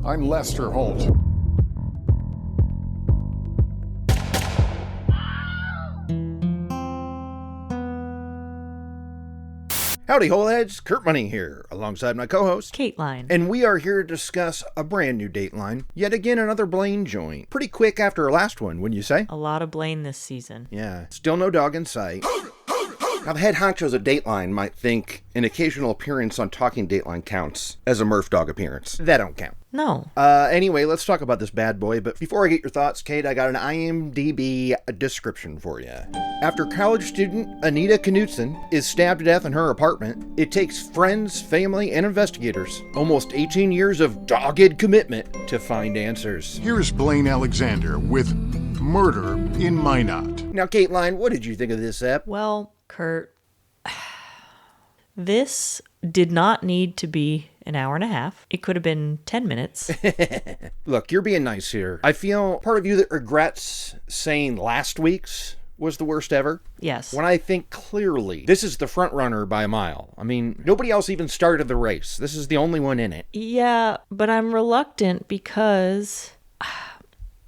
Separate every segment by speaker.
Speaker 1: I'm Lester Holt.
Speaker 2: Howdy, Holtheads. Kurt Money here, alongside my co-host,
Speaker 3: Kateline.
Speaker 2: And we are here to discuss a brand new Dateline. Yet again, another Blaine joint. Pretty quick after our last one, wouldn't you say?
Speaker 3: A lot of Blaine this season.
Speaker 2: Yeah. Still no dog in sight. Now, the head honchos of Dateline might think an occasional appearance on Talking Dateline counts as a Murph dog appearance. That don't count.
Speaker 3: No.
Speaker 2: Anyway, let's talk about this bad boy, but before I get your thoughts, Kate, I got an IMDb description for you. After college student Anita Knudson is stabbed to death in her apartment, it takes friends, family, and investigators almost 18 years of dogged commitment to find answers.
Speaker 1: Here's Blaine Alexander with Murder in Minot.
Speaker 2: Now, Kateline, what did you think of this ep?
Speaker 3: Well, Kurt, this did not need to be an hour and a half. It could have been 10 minutes.
Speaker 2: Look, you're being nice here. I feel part of you that regrets saying last week's was the worst ever.
Speaker 3: Yes.
Speaker 2: When I think clearly, this is the front runner by a mile. I mean, nobody else even started the race. This is the only one in it.
Speaker 3: Yeah, but I'm reluctant because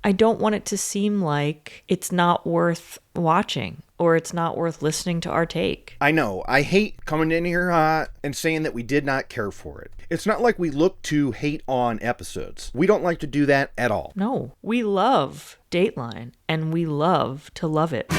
Speaker 3: I don't want it to seem like it's not worth watching or it's not worth listening to our take.
Speaker 2: I know. I hate coming in here hot and saying that we did not care for it. It's not like we look to hate on episodes. We don't like to do that at all.
Speaker 3: No, we love Dateline and we love to love it.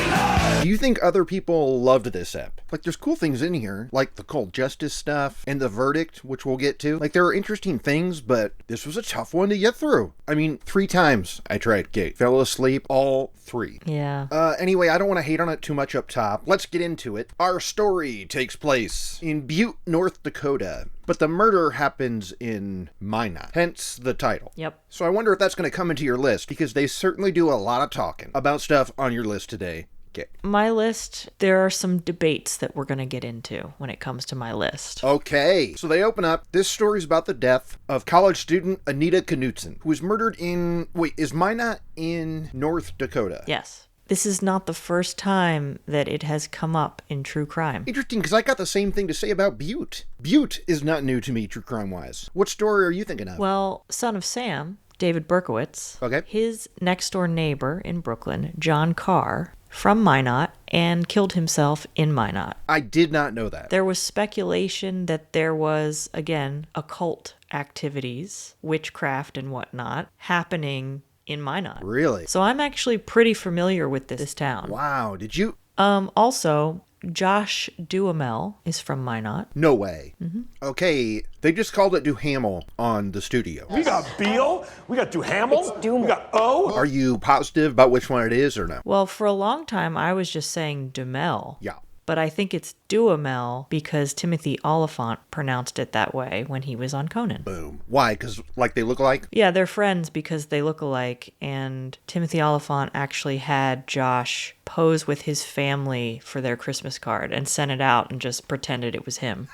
Speaker 2: Do you think other people loved this ep? Like, there's cool things in here, like the cold justice stuff and the verdict, which we'll get to. Like, there are interesting things, but this was a tough one to get through. I mean, 3 times I tried, Kate. Fell asleep all 3.
Speaker 3: Yeah.
Speaker 2: Anyway, I don't want to hate on it too much up top. Let's get into it. Our story takes place in Butte, North Dakota, but the murder happens in Minot, hence the title.
Speaker 3: Yep.
Speaker 2: So I wonder if that's going to come into your list, because they certainly do a lot of talking about stuff on your list today. Okay.
Speaker 3: My list, there are some debates that we're going to get into when it comes to my list.
Speaker 2: Okay, so they open up. This story's about the death of college student Anita Knudson, who was murdered in... Wait, is Minot in North Dakota?
Speaker 3: Yes. This is not the first time that it has come up in true crime.
Speaker 2: Interesting, because I got the same thing to say about Butte. Butte is not new to me, true crime-wise. What story are you thinking of?
Speaker 3: Well, Son of Sam, David Berkowitz,
Speaker 2: Okay.
Speaker 3: His next-door neighbor in Brooklyn, John Carr, from Minot, and killed himself in Minot.
Speaker 2: I did not know that.
Speaker 3: There was speculation that there was, again, occult activities, witchcraft and whatnot, happening in Minot.
Speaker 2: Really?
Speaker 3: So I'm actually pretty familiar with this town.
Speaker 2: Wow, did you...
Speaker 3: Also, Josh Duhamel is from Minot.
Speaker 2: No way. Mm-hmm. Okay, they just called it Duhamel on the studio.
Speaker 4: We got Beal, we got Duhamel, we got O.
Speaker 2: Are you positive about which one it is or no?
Speaker 3: Well, for a long time, I was just saying Duhamel.
Speaker 2: Yeah.
Speaker 3: But I think it's Duhamel because Timothy Oliphant pronounced it that way when he was on Conan.
Speaker 2: Boom. Why? Because, like, they look alike?
Speaker 3: Yeah, they're friends because they look alike, and Timothy Oliphant actually had Josh pose with his family for their Christmas card and sent it out and just pretended it was him.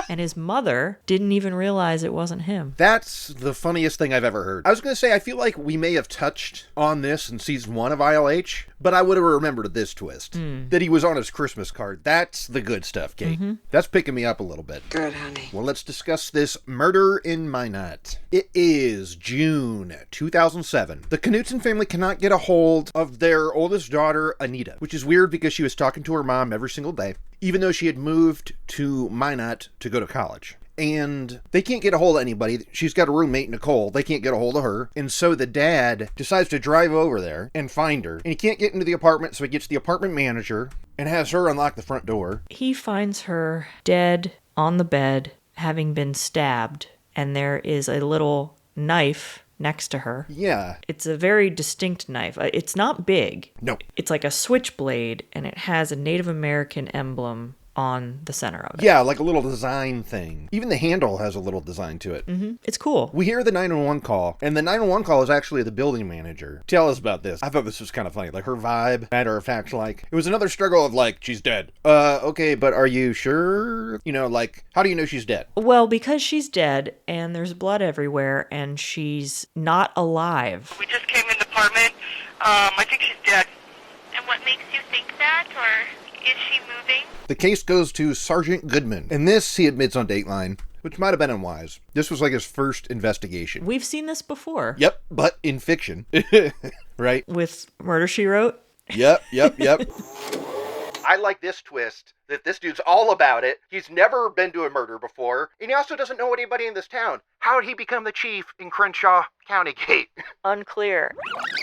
Speaker 3: And his mother didn't even realize it wasn't him.
Speaker 2: That's the funniest thing I've ever heard. I was going to say, I feel like we may have touched on this in season 1 of ILH, but I would have remembered this twist. That he was on his Christmas card. That's the good stuff, Kate. Mm-hmm. That's picking me up a little bit.
Speaker 5: Good, honey.
Speaker 2: Well, let's discuss this murder in Minot. It is June 2007. The Knudson family cannot get a hold of their oldest daughter, Anita, which is weird because she was talking to her mom every single day, even though she had moved to Minot to go to college. And they can't get a hold of anybody. She's got a roommate, Nicole. They can't get a hold of her. And so the dad decides to drive over there and find her. And he can't get into the apartment, so he gets the apartment manager and has her unlock the front door.
Speaker 3: He finds her dead on the bed, having been stabbed. And there is a little knife next to her.
Speaker 2: Yeah.
Speaker 3: It's a very distinct knife. It's not big.
Speaker 2: No.
Speaker 3: It's like a switchblade, and it has a Native American emblem on the center of it.
Speaker 2: Yeah, like a little design thing. Even the handle has a little design to it.
Speaker 3: Mm-hmm. It's cool.
Speaker 2: We hear the 911 call, and the 911 call is actually the building manager. Tell us about this. I thought this was kind of funny. Like, her vibe, matter of fact, like, it was another struggle of, like, she's dead. Okay, but are you sure? You know, like, how do you know she's dead?
Speaker 3: Well, because she's dead, and there's blood everywhere, and she's not alive.
Speaker 6: We just came in the apartment. I think she's dead.
Speaker 7: And what makes you think that, or is she moving?
Speaker 2: The case goes to Sergeant Goodman. And this, he admits on Dateline, which might have been unwise. This was like his first investigation.
Speaker 3: We've seen this before.
Speaker 2: Yep, but in fiction. Right?
Speaker 3: With Murder, She Wrote.
Speaker 2: Yep. I like this twist, that this dude's all about it. He's never been to a murder before, and he also doesn't know anybody in this town. How did he become the chief in Crenshaw County Gate?
Speaker 3: Unclear.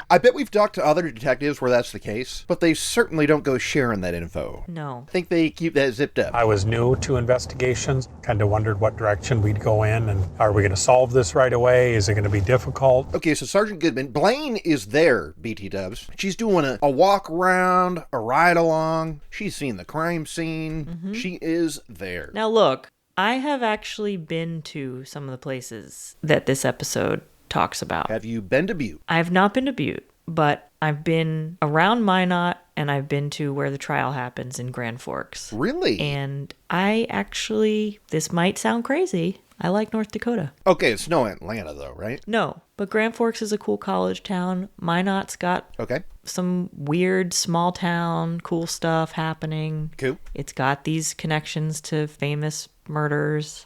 Speaker 2: I bet we've talked to other detectives where that's the case, but they certainly don't go sharing that info.
Speaker 3: No.
Speaker 2: I think they keep that zipped up.
Speaker 5: I was new to investigations, kind of wondered what direction we'd go in, and are we going to solve this right away? Is it going to be difficult?
Speaker 2: Okay, so Sergeant Goodman, Blaine is there, BT dubs. She's doing a walk around, a ride along. She's seen the crime scene.
Speaker 3: Mm-hmm.
Speaker 2: She is there.
Speaker 3: Now look, I have actually been to some of the places that this episode talks about.
Speaker 2: Have you been to Butte?
Speaker 3: I have not been to Butte, but I've been around Minot and I've been to where the trial happens in Grand Forks.
Speaker 2: Really?
Speaker 3: And I actually, this might sound crazy, I like North Dakota.
Speaker 2: Okay, it's no Atlanta though, right?
Speaker 3: No, but Grand Forks is a cool college town. Minot's got
Speaker 2: Okay.
Speaker 3: some weird small town, cool stuff happening.
Speaker 2: Cool.
Speaker 3: It's got these connections to famous murders.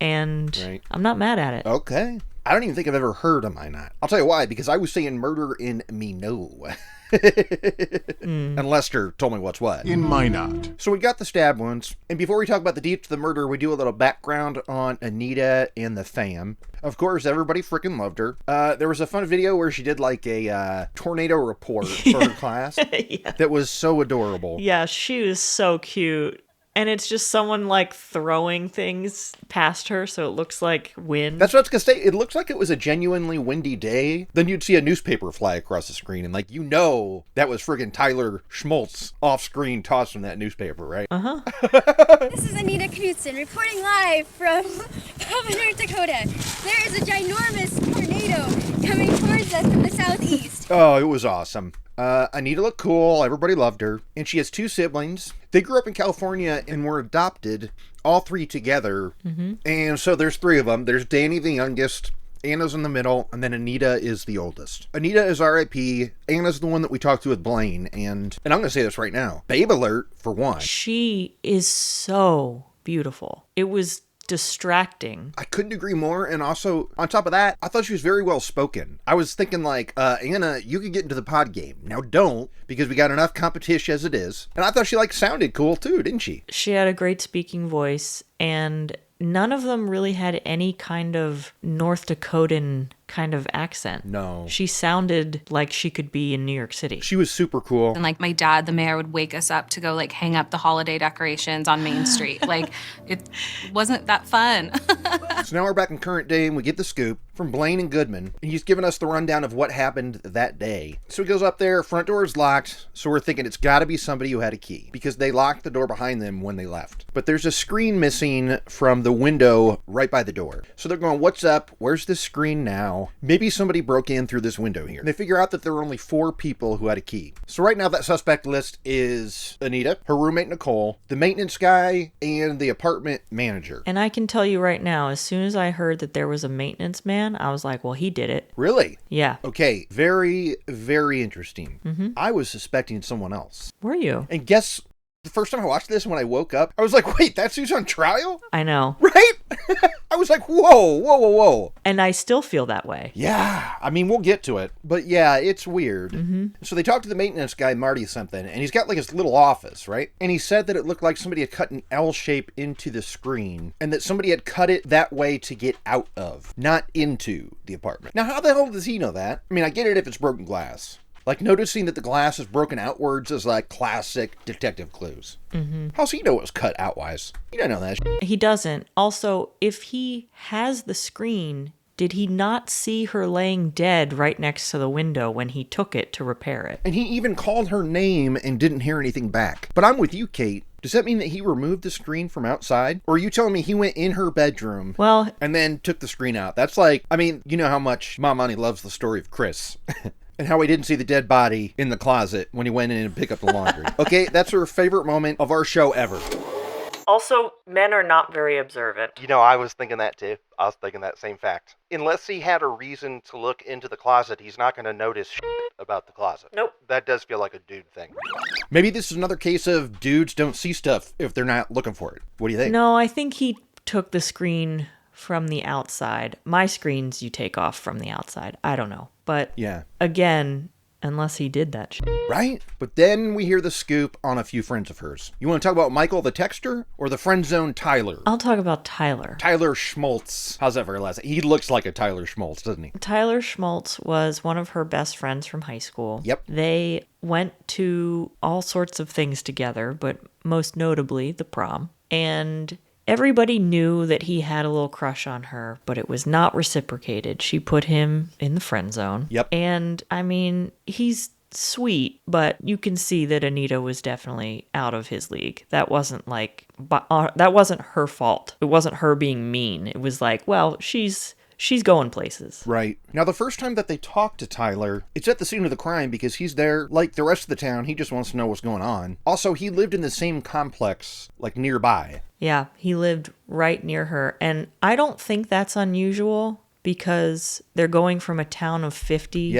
Speaker 3: And
Speaker 2: Right.
Speaker 3: I'm not mad at it.
Speaker 2: Okay. I don't even think I've ever heard of Minot. I'll tell you why, because I was saying murder in Minot. And Lester told me what's what.
Speaker 1: In Minot.
Speaker 2: So we got the stab wounds, and before we talk about the deets of the murder, we do a little background on Anita and the fam. Of course, everybody freaking loved her. There was a fun video where she did like a tornado report for her class.
Speaker 3: Yeah.
Speaker 2: That was so adorable.
Speaker 3: Yeah, she was so cute. And it's just someone like throwing things past her, so it looks like wind.
Speaker 2: That's what I was going to say. It looks like it was a genuinely windy day. Then you'd see a newspaper fly across the screen, and like, you know, that was friggin' Tyler Schmaltz off screen tossing that newspaper, right?
Speaker 3: Uh-huh.
Speaker 8: This is Anita Knudson reporting live from North Dakota. There is a ginormous tornado coming towards us from the southeast.
Speaker 2: Oh, it was awesome. Anita looked cool. Everybody loved her. And she has two siblings. They grew up in California and were adopted, all three together. Mm-hmm. And so there's three of them. There's Danny, the youngest. Anna's in the middle, and then Anita is the oldest. Anita is R.I.P. Anna's the one that we talked to with Blaine. And I'm going to say this right now. Babe alert, for one.
Speaker 3: She is so beautiful. It was distracting.
Speaker 2: I couldn't agree more. And also, on top of that, I thought she was very well spoken. I was thinking like, Anna, you could get into the pod game. Now don't, because we got enough competition as it is. And I thought she like sounded cool too, didn't she?
Speaker 3: She had a great speaking voice, and none of them really had any kind of North Dakotan kind of accent.
Speaker 2: No.
Speaker 3: She sounded like she could be in New York City.
Speaker 2: She was super cool.
Speaker 9: And like my dad, the mayor, would wake us up to go like hang up the holiday decorations on Main Street. Like it wasn't that fun.
Speaker 2: So now we're back in current day and we get the scoop from Blaine and Goodman. And he's giving us the rundown of what happened that day. So he goes up there, front door is locked. So we're thinking it's got to be somebody who had a key because they locked the door behind them when they left. But there's a screen missing from the window right by the door. So they're going, what's up? Where's the screen now? Maybe somebody broke in through this window here. And they figure out that there were only 4 people who had a key. So right now that suspect list is Anita, her roommate Nicole, the maintenance guy, and the apartment manager.
Speaker 3: And I can tell you right now, as soon as I heard that there was a maintenance man, I was like, well, he did it.
Speaker 2: Really?
Speaker 3: Yeah.
Speaker 2: Okay, very, very interesting.
Speaker 3: Mm-hmm.
Speaker 2: I was suspecting someone else.
Speaker 3: Were you?
Speaker 2: And guess, the first time I watched this, when I woke up, I was like, wait, that's who's on trial?
Speaker 3: I know.
Speaker 2: Right? I was like, whoa.
Speaker 3: And I still feel that way.
Speaker 2: Yeah, I mean, we'll get to it. But yeah, it's weird.
Speaker 3: Mm-hmm.
Speaker 2: So they talked to the maintenance guy, Marty something, and he's got like his little office, right? And he said that it looked like somebody had cut an L shape into the screen, and that somebody had cut it that way to get out of, not into the apartment. Now, how the hell does he know that? I mean, I get it if it's broken glass. Like, noticing that the glass is broken outwards is like classic detective clues. Mm-hmm. How's he know it was cut outwise? He doesn't know that shit.
Speaker 3: He doesn't. Also, if he has the screen, did he not see her laying dead right next to the window when he took it to repair it?
Speaker 2: And he even called her name and didn't hear anything back. But I'm with you, Kate. Does that mean that he removed the screen from outside? Or are you telling me he went in her bedroom and then took the screen out? That's like, I mean, you know how much Mom Money loves the story of Chris. And how he didn't see the dead body in the closet when he went in and picked up the laundry. Okay, that's her favorite moment of our show ever.
Speaker 3: Also, men are not very observant.
Speaker 2: You know, I was thinking that too. I was thinking that same fact. Unless he had a reason to look into the closet, he's not going to notice shit about the closet.
Speaker 3: Nope.
Speaker 2: That does feel like a dude thing. Maybe this is another case of dudes don't see stuff if they're not looking for it. What do you think?
Speaker 3: No, I think he took the screen from the outside. My screens you take off from the outside. I don't know. But
Speaker 2: Yeah.
Speaker 3: again, unless he did that shit.
Speaker 2: Right? But then we hear the scoop on a few friends of hers. You want to talk about Michael the texter or the friend zone Tyler?
Speaker 3: I'll talk about Tyler.
Speaker 2: Tyler Schmaltz. How's that for your last name? He looks like a Tyler Schmaltz, doesn't he?
Speaker 3: Tyler Schmaltz was one of her best friends from high school.
Speaker 2: Yep.
Speaker 3: They went to all sorts of things together, but most notably the prom. And everybody knew that he had a little crush on her, but it was not reciprocated. She put him in the friend zone.
Speaker 2: Yep.
Speaker 3: And I mean, he's sweet, but you can see that Anita was definitely out of his league. That wasn't like, that wasn't her fault. It wasn't her being mean. It was like, well, she's going places.
Speaker 2: Right. Now, the first time that they talk to Tyler, it's at the scene of the crime because he's there like the rest of the town. He just wants to know what's going on. Also, he lived in the same complex, like nearby.
Speaker 3: Yeah, he lived right near her. And I don't think that's unusual because they're going from a town of 50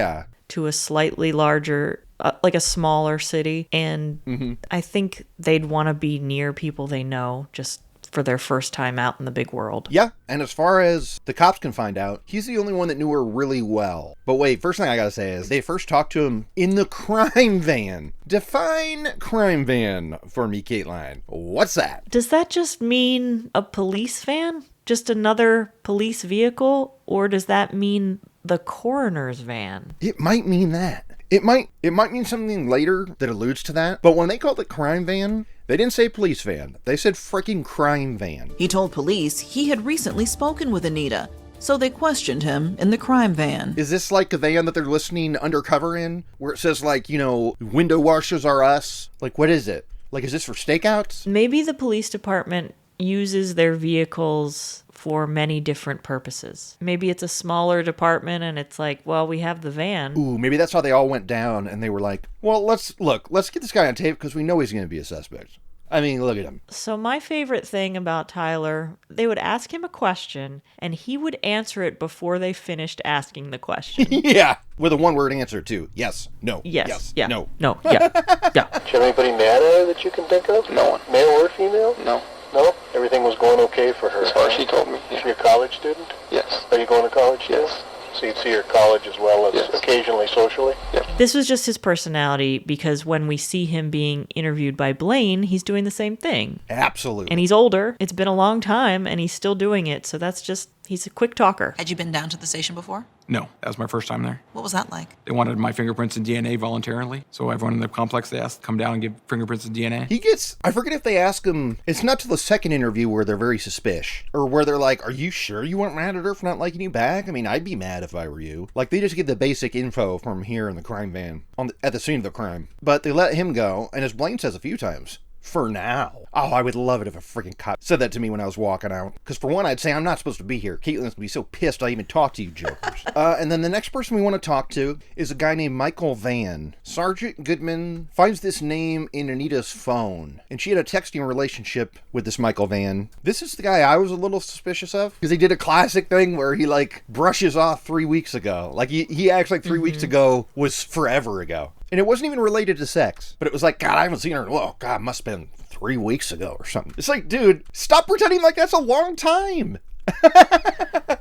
Speaker 3: to a slightly larger, like a smaller city. And I think they'd want to be near people they know just for their first time out in the big world.
Speaker 2: Yeah, and as far as the cops can find out, he's the only one that knew her really well. But wait, first thing I gotta say is they first talked to him in the crime van. Define crime van for me, Kateline. What's that?
Speaker 3: Does that just mean a police van? Just another police vehicle? Or does that mean the coroner's van?
Speaker 2: It might mean that. It might mean something later that alludes to that. But when they called it crime van, they didn't say police van. They said freaking crime van.
Speaker 10: He told police he had recently spoken with Anita, so they questioned him in the crime van.
Speaker 2: Is this like a van that they're listening undercover in? Where it says like, you know, window washers are us? Like, what is it? Like, is this for stakeouts?
Speaker 3: Maybe the police department uses their vehicles for many different purposes. Maybe it's a smaller department and it's like, well, we have the van.
Speaker 2: Ooh, maybe that's how they all went down and they were like, well, let's get this guy on tape because we know he's going to be a suspect. I mean, look at him.
Speaker 3: So my favorite thing about Tyler, they would ask him a question and he would answer it before they finished asking the question.
Speaker 2: Yeah, with a one-word answer too. Yes, no,
Speaker 3: yes, yeah,
Speaker 2: no.
Speaker 3: No, yeah, yeah.
Speaker 11: Do you have anybody mad at her that you can think of?
Speaker 12: No one.
Speaker 11: Male or female?
Speaker 12: No.
Speaker 11: No? Everything was going okay for her?
Speaker 12: As far as she told me, yeah.
Speaker 11: Is she a college student?
Speaker 12: Yes.
Speaker 11: Are you going to college still?
Speaker 12: Yes.
Speaker 11: So you'd see her at college as well as occasionally socially?
Speaker 12: Yep.
Speaker 3: This was just his personality because when we see him being interviewed by Blaine, he's doing the same thing.
Speaker 2: Absolutely.
Speaker 3: And he's older. It's been a long time and he's still doing it. So that's just, he's a quick talker.
Speaker 10: Had you been down to the station before?
Speaker 13: No, that was my first time there.
Speaker 10: What was that like?
Speaker 13: They wanted my fingerprints and DNA voluntarily, so everyone in the complex they asked to come down and give fingerprints and DNA.
Speaker 2: He gets, I forget if they ask him, it's not till the second interview where they're very suspicious, or where they're like, are you sure you weren't mad at her for not liking you back? I mean, I'd be mad if I were you. Like, they just get the basic info from here in the crime van, at the scene of the crime. But they let him go, and as Blaine says a few times, for now. Oh, I would love it if a freaking cop said that to me when I was walking out. Because for one, I'd say, I'm not supposed to be here. Caitlin's be so pissed I even talk to you jokers. And then the next person we want to talk to is a guy named Michael Van. Sergeant Goodman finds this name in Anita's phone. And she had a texting relationship with this Michael Van. This is the guy I was a little suspicious of. Because he did a classic thing where he, like, brushes off 3 weeks ago. Like, he acts like 3 weeks ago was forever ago. And it wasn't even related to sex. But it was like, God, I haven't seen her. Well, God, must have been 3 weeks ago or something. It's like, dude, stop pretending like that's a long time.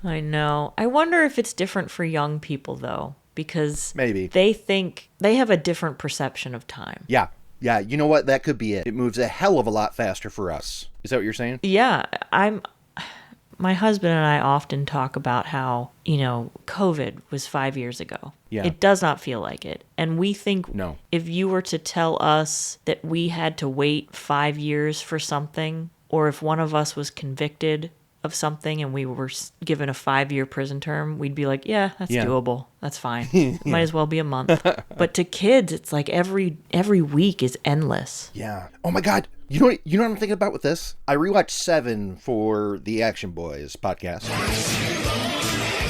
Speaker 3: I know. I wonder if it's different for young people, though. Because
Speaker 2: maybe
Speaker 3: they think they have a different perception of time.
Speaker 2: Yeah. Yeah, you know what? That could be it. It moves a hell of a lot faster for us. Is that what you're saying?
Speaker 3: Yeah. My husband and I often talk about how, you know, COVID was 5 years ago.
Speaker 2: Yeah.
Speaker 3: It does not feel like it. And we think
Speaker 2: no.
Speaker 3: If you were to tell us that we had to wait 5 years for something, or if one of us was convicted of something and we were given a 5-year prison term, we'd be like, yeah, that's doable. That's fine. It might as well be a month. But to kids, it's like every week is endless.
Speaker 2: Yeah. Oh my God. You know what I'm thinking about with this? I rewatched 7 for the Action Boys podcast.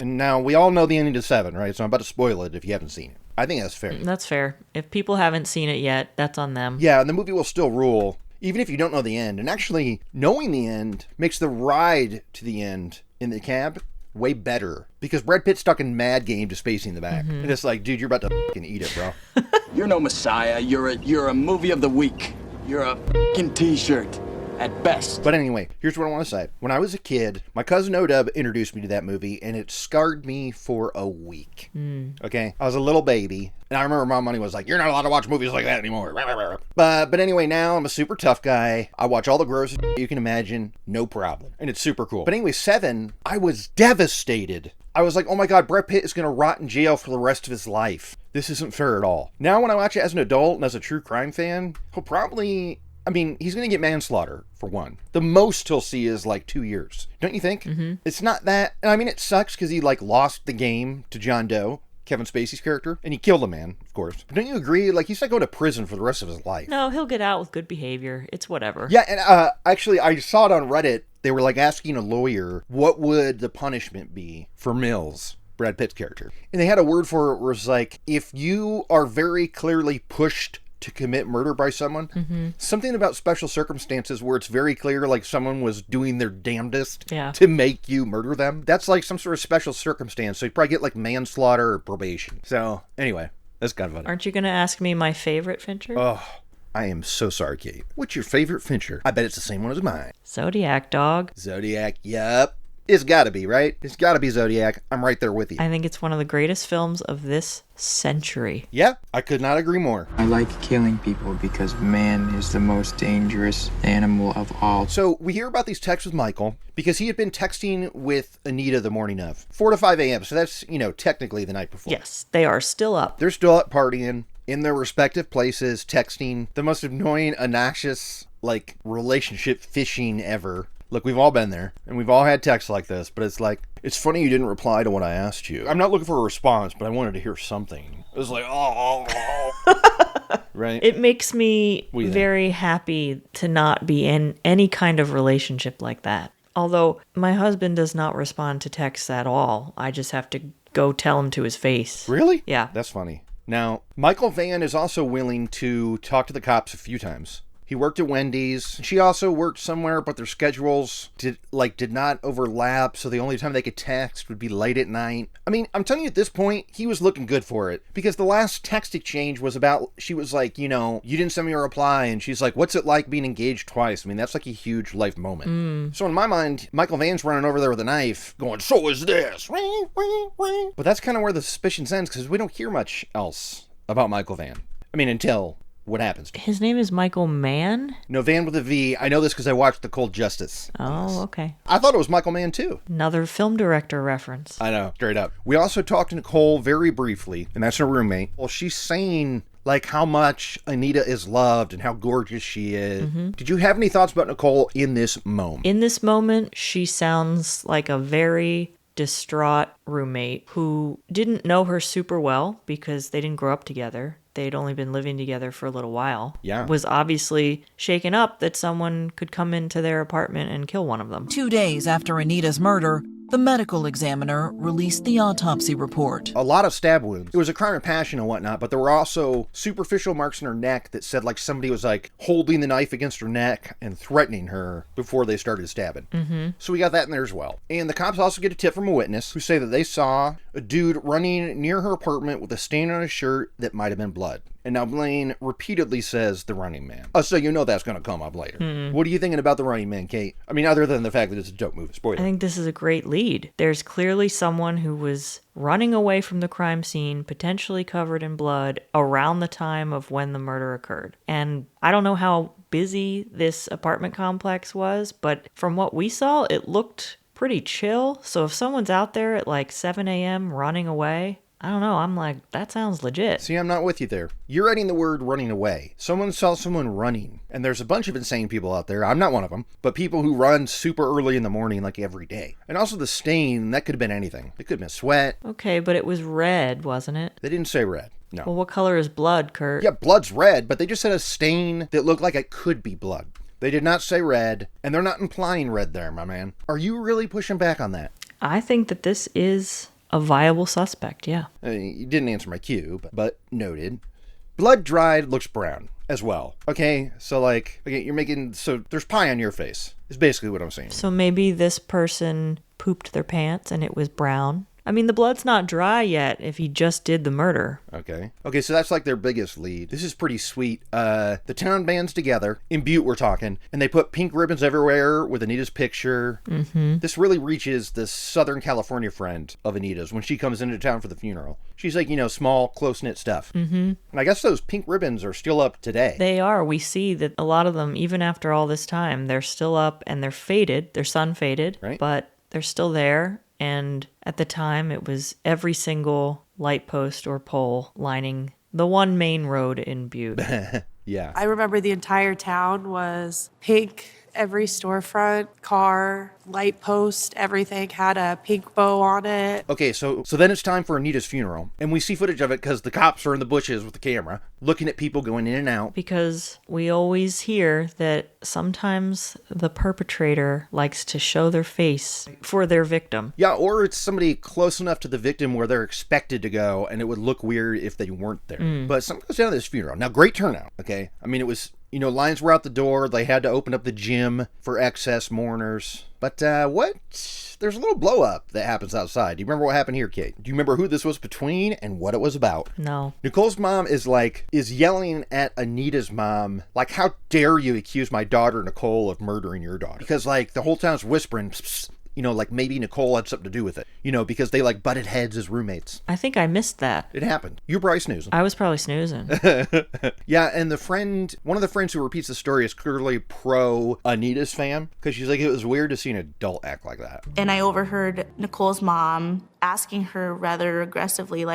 Speaker 2: And now we all know the ending to 7, right? So I'm about to spoil it if you haven't seen it. I think that's fair.
Speaker 3: That's fair. If people haven't seen it yet, that's on them.
Speaker 2: Yeah, and the movie will still rule, even if you don't know the end. And actually, knowing the end makes the ride to the end in the cab way better. Because Brad Pitt's stuck in mad game just facing the back. And it's like, dude, you're about to fucking eat it, bro.
Speaker 14: You're no messiah. You're a movie of the week. You're a fucking t-shirt.
Speaker 4: at best.
Speaker 2: But anyway, here's what I want to say. When I was a kid, my cousin O-Dub introduced me to that movie, and it scarred me for a week. Okay? I was a little baby, and I remember my money was like, you're not allowed to watch movies like that anymore. But anyway, now I'm a super tough guy. I watch all the gross you can imagine, no problem. And it's super cool. But anyway, 7, I was devastated. I was like, oh my God, Brad Pitt is going to rot in jail for the rest of his life. This isn't fair at all. Now when I watch it as an adult and as a true crime fan, he'll probably... I mean, he's going to get manslaughter, for one. The most he'll see is like 2 years. Don't you think? It's not that... And I mean, it sucks because he like lost the game to John Doe, Kevin Spacey's character, and he killed a man, of course. But don't you agree? Like, he's not going to prison for the rest of his life.
Speaker 3: No, he'll get out with good behavior. It's whatever.
Speaker 2: Yeah, and actually, I saw it on Reddit. They were like asking a lawyer, what would the punishment be for Mills, Brad Pitt's character? And they had a word for it where it's like, if you are very clearly pushed to commit murder by someone, something about special circumstances where it's very clear like someone was doing their damnedest to make you murder them, that's like some sort of special circumstance. So you probably get like manslaughter or probation. So anyway, that's kind of funny.
Speaker 3: Aren't you going to ask me my favorite Fincher?
Speaker 2: Oh, I am so sorry, Kate. What's your favorite Fincher? I bet it's the same one as mine.
Speaker 3: Zodiac, dog.
Speaker 2: Zodiac, yup. It's gotta be, right? It's gotta be Zodiac. I'm right there with you.
Speaker 3: I think it's one of the greatest films of this century.
Speaker 2: Yeah, I could not agree more.
Speaker 12: I like killing people because man is the most dangerous animal of all.
Speaker 2: So we hear about these texts with Michael because he had been texting with Anita the morning of 4 to 5 a.m. So that's, technically the night before.
Speaker 3: Yes, they are still up.
Speaker 2: They're still up partying in their respective places, texting. The most annoying, obnoxious, relationship fishing ever. Look, we've all been there, and we've all had texts like this, but it's like, it's funny you didn't reply to what I asked you. I'm not looking for a response, but I wanted to hear something. It was like, right?
Speaker 3: It makes me very happy to not be in any kind of relationship like that. Although my husband does not respond to texts at all. I just have to go tell him to his face.
Speaker 2: Really?
Speaker 3: Yeah.
Speaker 2: That's funny. Now, Michael Van is also willing to talk to the cops a few times. He worked at Wendy's. She also worked somewhere, but their schedules did not overlap, so the only time they could text would be late at night. I mean, I'm telling you at this point, he was looking good for it. Because the last text exchange was about, she was like, you didn't send me a reply, and she's like, what's it like being engaged twice? I mean, that's like a huge life moment. So in my mind, Michael Van's running over there with a knife, going, so is this. But that's kind of where the suspicion ends, because we don't hear much else about Michael Van. I mean, until... what happens?
Speaker 3: His name is Michael Mann?
Speaker 2: No, Van with a V. I know this because I watched The Cold Justice.
Speaker 3: Oh, okay.
Speaker 2: I thought it was Michael Mann, too.
Speaker 3: Another film director reference.
Speaker 2: I know, straight up. We also talked to Nicole very briefly, and that's her roommate. Well, she's saying, how much Anita is loved and how gorgeous she is. Did you have any thoughts about Nicole in this moment?
Speaker 3: In this moment, she sounds like a very distraught roommate who didn't know her super well because they didn't grow up together. They'd only been living together for a little while.
Speaker 2: Yeah.
Speaker 3: Was obviously shaken up that someone could come into their apartment and kill one of them.
Speaker 10: 2 days after Anita's murder, the medical examiner released the autopsy report.
Speaker 2: A lot of stab wounds. It was a crime of passion and whatnot, but there were also superficial marks in her neck that said somebody was holding the knife against her neck and threatening her before they started stabbing. So we got that in there as well. And the cops also get a tip from a witness who say that they saw a dude running near her apartment with a stain on his shirt that might have been blood. And now Blaine repeatedly says the Running Man. Oh, so that's going to come up later. What are you thinking about the Running Man, Kate? I mean, other than the fact that it's a dope movie. Spoiler.
Speaker 3: I think this is a great lead. There's clearly someone who was running away from the crime scene, potentially covered in blood, around the time of when the murder occurred. And I don't know how busy this apartment complex was, but from what we saw, it looked pretty chill. So if someone's out there at 7 a.m. running away... I don't know. I'm like, that sounds legit.
Speaker 2: See, I'm not with you there. You're writing the word running away. Someone saw someone running. And there's a bunch of insane people out there. I'm not one of them. But people who run super early in the morning, every day. And also the stain, that could have been anything. It could have been sweat.
Speaker 3: Okay, but it was red, wasn't it?
Speaker 2: They didn't say red. No.
Speaker 3: Well, what color is blood, Kurt?
Speaker 2: Yeah, blood's red, but they just said a stain that looked like it could be blood. They did not say red, and they're not implying red there, my man. Are you really pushing back on that?
Speaker 3: I think that this is... a viable suspect, yeah.
Speaker 2: You didn't answer my cue, but noted. Blood dried looks brown as well. Okay, so you're making, so there's pie on your face, is basically what I'm saying.
Speaker 3: So maybe this person pooped their pants and it was brown, I mean, the blood's not dry yet if he just did the murder.
Speaker 2: Okay, so that's like their biggest lead. This is pretty sweet. The town bands together, in Butte we're talking, and they put pink ribbons everywhere with Anita's picture.
Speaker 3: Mm-hmm.
Speaker 2: This really reaches the Southern California friend of Anita's when she comes into town for the funeral. She's like, small, close-knit stuff.
Speaker 3: Mm-hmm.
Speaker 2: And I guess those pink ribbons are still up today.
Speaker 3: They are. We see that a lot of them, even after all this time, they're still up and they're faded. They're sun-faded,
Speaker 2: right?
Speaker 3: But they're still there. And at the time, it was every single light post or pole lining the one main road in Butte.
Speaker 2: Yeah.
Speaker 14: I remember the entire town was pink. Every storefront, car, light post, everything had a pink bow on it.
Speaker 2: Okay, so then it's time for Anita's funeral. And we see footage of it because the cops are in the bushes with the camera, looking at people going in and out.
Speaker 3: Because we always hear that sometimes the perpetrator likes to show their face for their victim.
Speaker 2: Yeah, or it's somebody close enough to the victim where they're expected to go, and it would look weird if they weren't there. But something goes down to this funeral. Now, great turnout, okay? I mean, it was... lines were out the door. They had to open up the gym for excess mourners. But there's a little blow up that happens outside. Do you remember what happened here, Kate? Do you remember who this was between and what it was about?
Speaker 3: No.
Speaker 2: Nicole's mom is yelling at Anita's mom, like, how dare you accuse my daughter Nicole of murdering your daughter? Because, the whole town's whispering, pss, pss, maybe Nicole had something to do with it, because they butted heads as roommates.
Speaker 3: I think I missed that.
Speaker 2: It happened. You were probably snoozing.
Speaker 3: I was probably snoozing.
Speaker 2: Yeah, and one of the friends who repeats the story is clearly pro Anita's fan, because she's like, it was weird to see an adult act like that.
Speaker 15: And I overheard Nicole's mom asking her rather aggressively,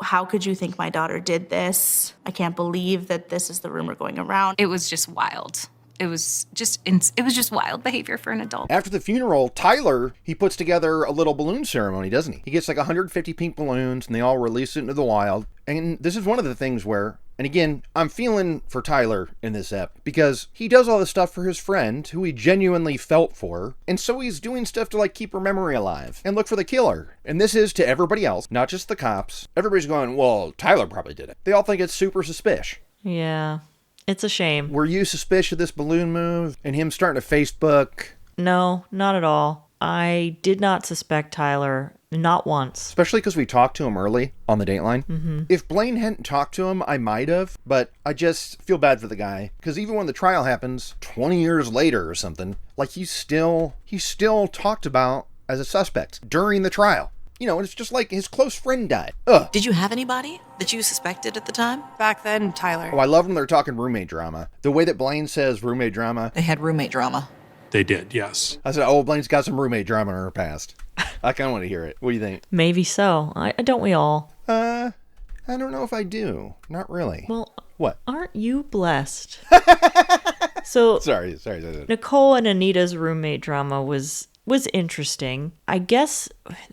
Speaker 15: how could you think my daughter did this? I can't believe that this is the rumor going around.
Speaker 9: It was just wild. It was just wild behavior for an adult.
Speaker 2: After the funeral, Tyler, he puts together a little balloon ceremony, doesn't he? He gets 150 pink balloons, and they all release it into the wild. And this is one of the things where, and again, I'm feeling for Tyler in this ep, because he does all this stuff for his friend, who he genuinely felt for, and so he's doing stuff to keep her memory alive, and look for the killer. And this is to everybody else, not just the cops. Everybody's going, well, Tyler probably did it. They all think it's super suspicious.
Speaker 3: Yeah. It's a shame.
Speaker 2: Were you suspicious of this balloon move and him starting to Facebook?
Speaker 3: No, not at all. I did not suspect Tyler, not once.
Speaker 2: Especially because we talked to him early on the Dateline.
Speaker 3: Mm-hmm.
Speaker 2: If Blaine hadn't talked to him, I might have, but I just feel bad for the guy. Because even when the trial happens 20 years later or something, he's still talked about as a suspect during the trial. It's just like his close friend died. Ugh.
Speaker 10: Did you have anybody that you suspected at the time?
Speaker 14: Back then, Tyler.
Speaker 2: Oh, I love when they're talking roommate drama. The way that Blaine says roommate drama.
Speaker 10: They had roommate drama.
Speaker 5: They did, yes.
Speaker 2: I said, Blaine's got some roommate drama in her past. I kind of want to hear it. What do you think?
Speaker 3: Maybe so. Don't we all?
Speaker 2: I don't know if I do. Not really.
Speaker 3: Well,
Speaker 2: what?
Speaker 3: Aren't you blessed? So,
Speaker 2: sorry.
Speaker 3: Nicole and Anita's roommate drama was interesting. I guess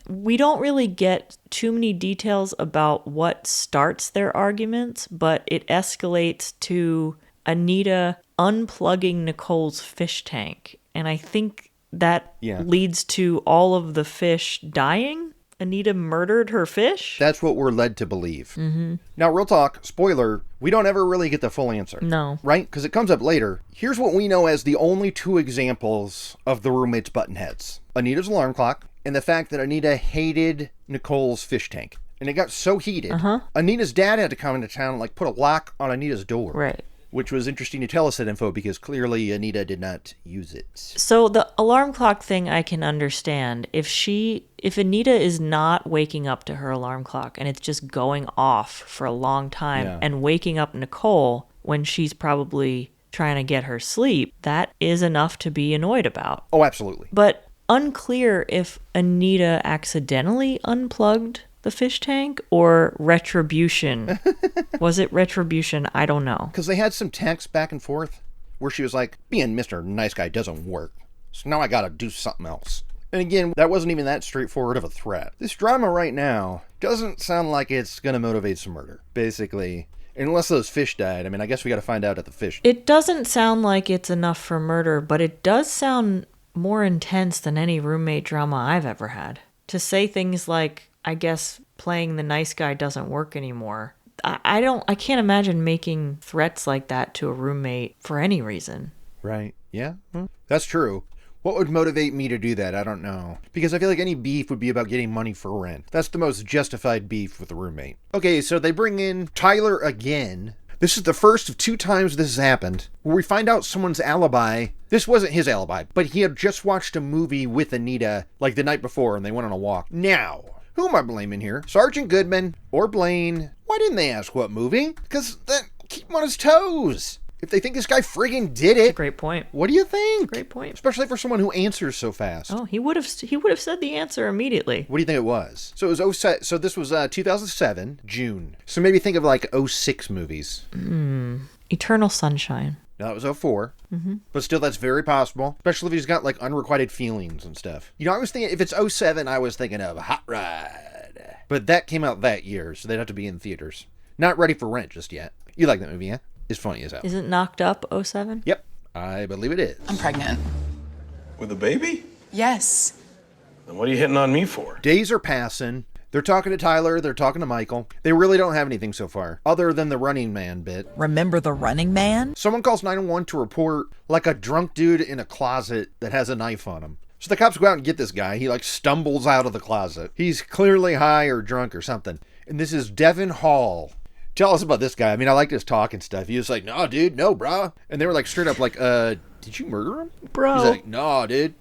Speaker 3: we don't really get too many details about what starts their arguments, but it escalates to Anita unplugging Nicole's fish tank. And I think that leads to all of the fish dying. Anita murdered her fish?
Speaker 2: That's what we're led to believe.
Speaker 3: Mm-hmm.
Speaker 2: Now, real talk, spoiler, we don't ever really get the full answer.
Speaker 3: No.
Speaker 2: Right? Because it comes up later. Here's what we know as the only two examples of the roommates button heads. Anita's alarm clock and the fact that Anita hated Nicole's fish tank. And it got so heated, Anita's dad had to come into town and put a lock on Anita's door.
Speaker 3: Right.
Speaker 2: Which was interesting to tell us that info because clearly Anita did not use it.
Speaker 3: So the alarm clock thing I can understand. If Anita is not waking up to her alarm clock and it's just going off for a long time and waking up Nicole when she's probably trying to get her sleep, that is enough to be annoyed about.
Speaker 2: Oh, absolutely.
Speaker 3: But unclear if Anita accidentally unplugged the fish tank or retribution. Was it retribution? I don't know.
Speaker 2: Because they had some texts back and forth where she was like, being Mr. Nice Guy doesn't work. So now I gotta do something else. And again, that wasn't even that straightforward of a threat. This drama right now doesn't sound like it's gonna motivate some murder. Basically, unless those fish died. I mean, I guess we gotta find out at the fish.
Speaker 3: It doesn't sound like it's enough for murder, but it does sound more intense than any roommate drama I've ever had. To say things like, I guess playing the nice guy doesn't work anymore. I can't imagine making threats like that to a roommate for any reason.
Speaker 2: Right. Yeah. That's true. What would motivate me to do that? I don't know. Because I feel like any beef would be about getting money for rent. That's the most justified beef with the roommate. Okay, so they bring in Tyler again. This is the first of 2 times this has happened, where we find out someone's alibi. This wasn't his alibi, but he had just watched a movie with Anita, like the night before, and they went on a walk. Now, who am I blaming here? Sergeant Goodman or Blaine? Why didn't they ask what movie? Because that keep him on his toes. If they think this guy friggin' did it.
Speaker 3: That's a great point.
Speaker 2: What do you think?
Speaker 3: Great point.
Speaker 2: Especially for someone who answers so fast.
Speaker 3: Oh, he would have said the answer immediately.
Speaker 2: What do you think it was? So it was so this was 2007, June. So maybe think of like 06 movies.
Speaker 3: Eternal Sunshine.
Speaker 2: No, it was 04. But still, that's very possible. Especially if he's got like unrequited feelings and stuff. You know, I was thinking, if it's 07, I was thinking of Hot Rod. But that came out that year, so they'd have to be in theaters. Not ready for rent just yet. You like that movie, yeah? It's funny as hell.
Speaker 3: Isn't Knocked Up 07?
Speaker 2: Yep, I believe it is.
Speaker 16: I'm pregnant.
Speaker 4: With a baby?
Speaker 16: Yes.
Speaker 4: Then what are you hitting on me for?
Speaker 2: Days are passing. They're talking to Tyler. They're talking to Michael. They really don't have anything so far, other than the Running Man bit.
Speaker 10: Remember the Running Man?
Speaker 2: Someone calls 911 to report like a drunk dude in a closet that has a knife on him. So the cops go out and get this guy. He like stumbles out of the closet. He's clearly high or drunk or something. And this is Devin Hall. Tell us about this guy. I mean, I like his talk and stuff. He was like, no, dude, no, bro. And they were like straight up like, did you murder him?
Speaker 3: Bro.
Speaker 2: He's like, no, dude.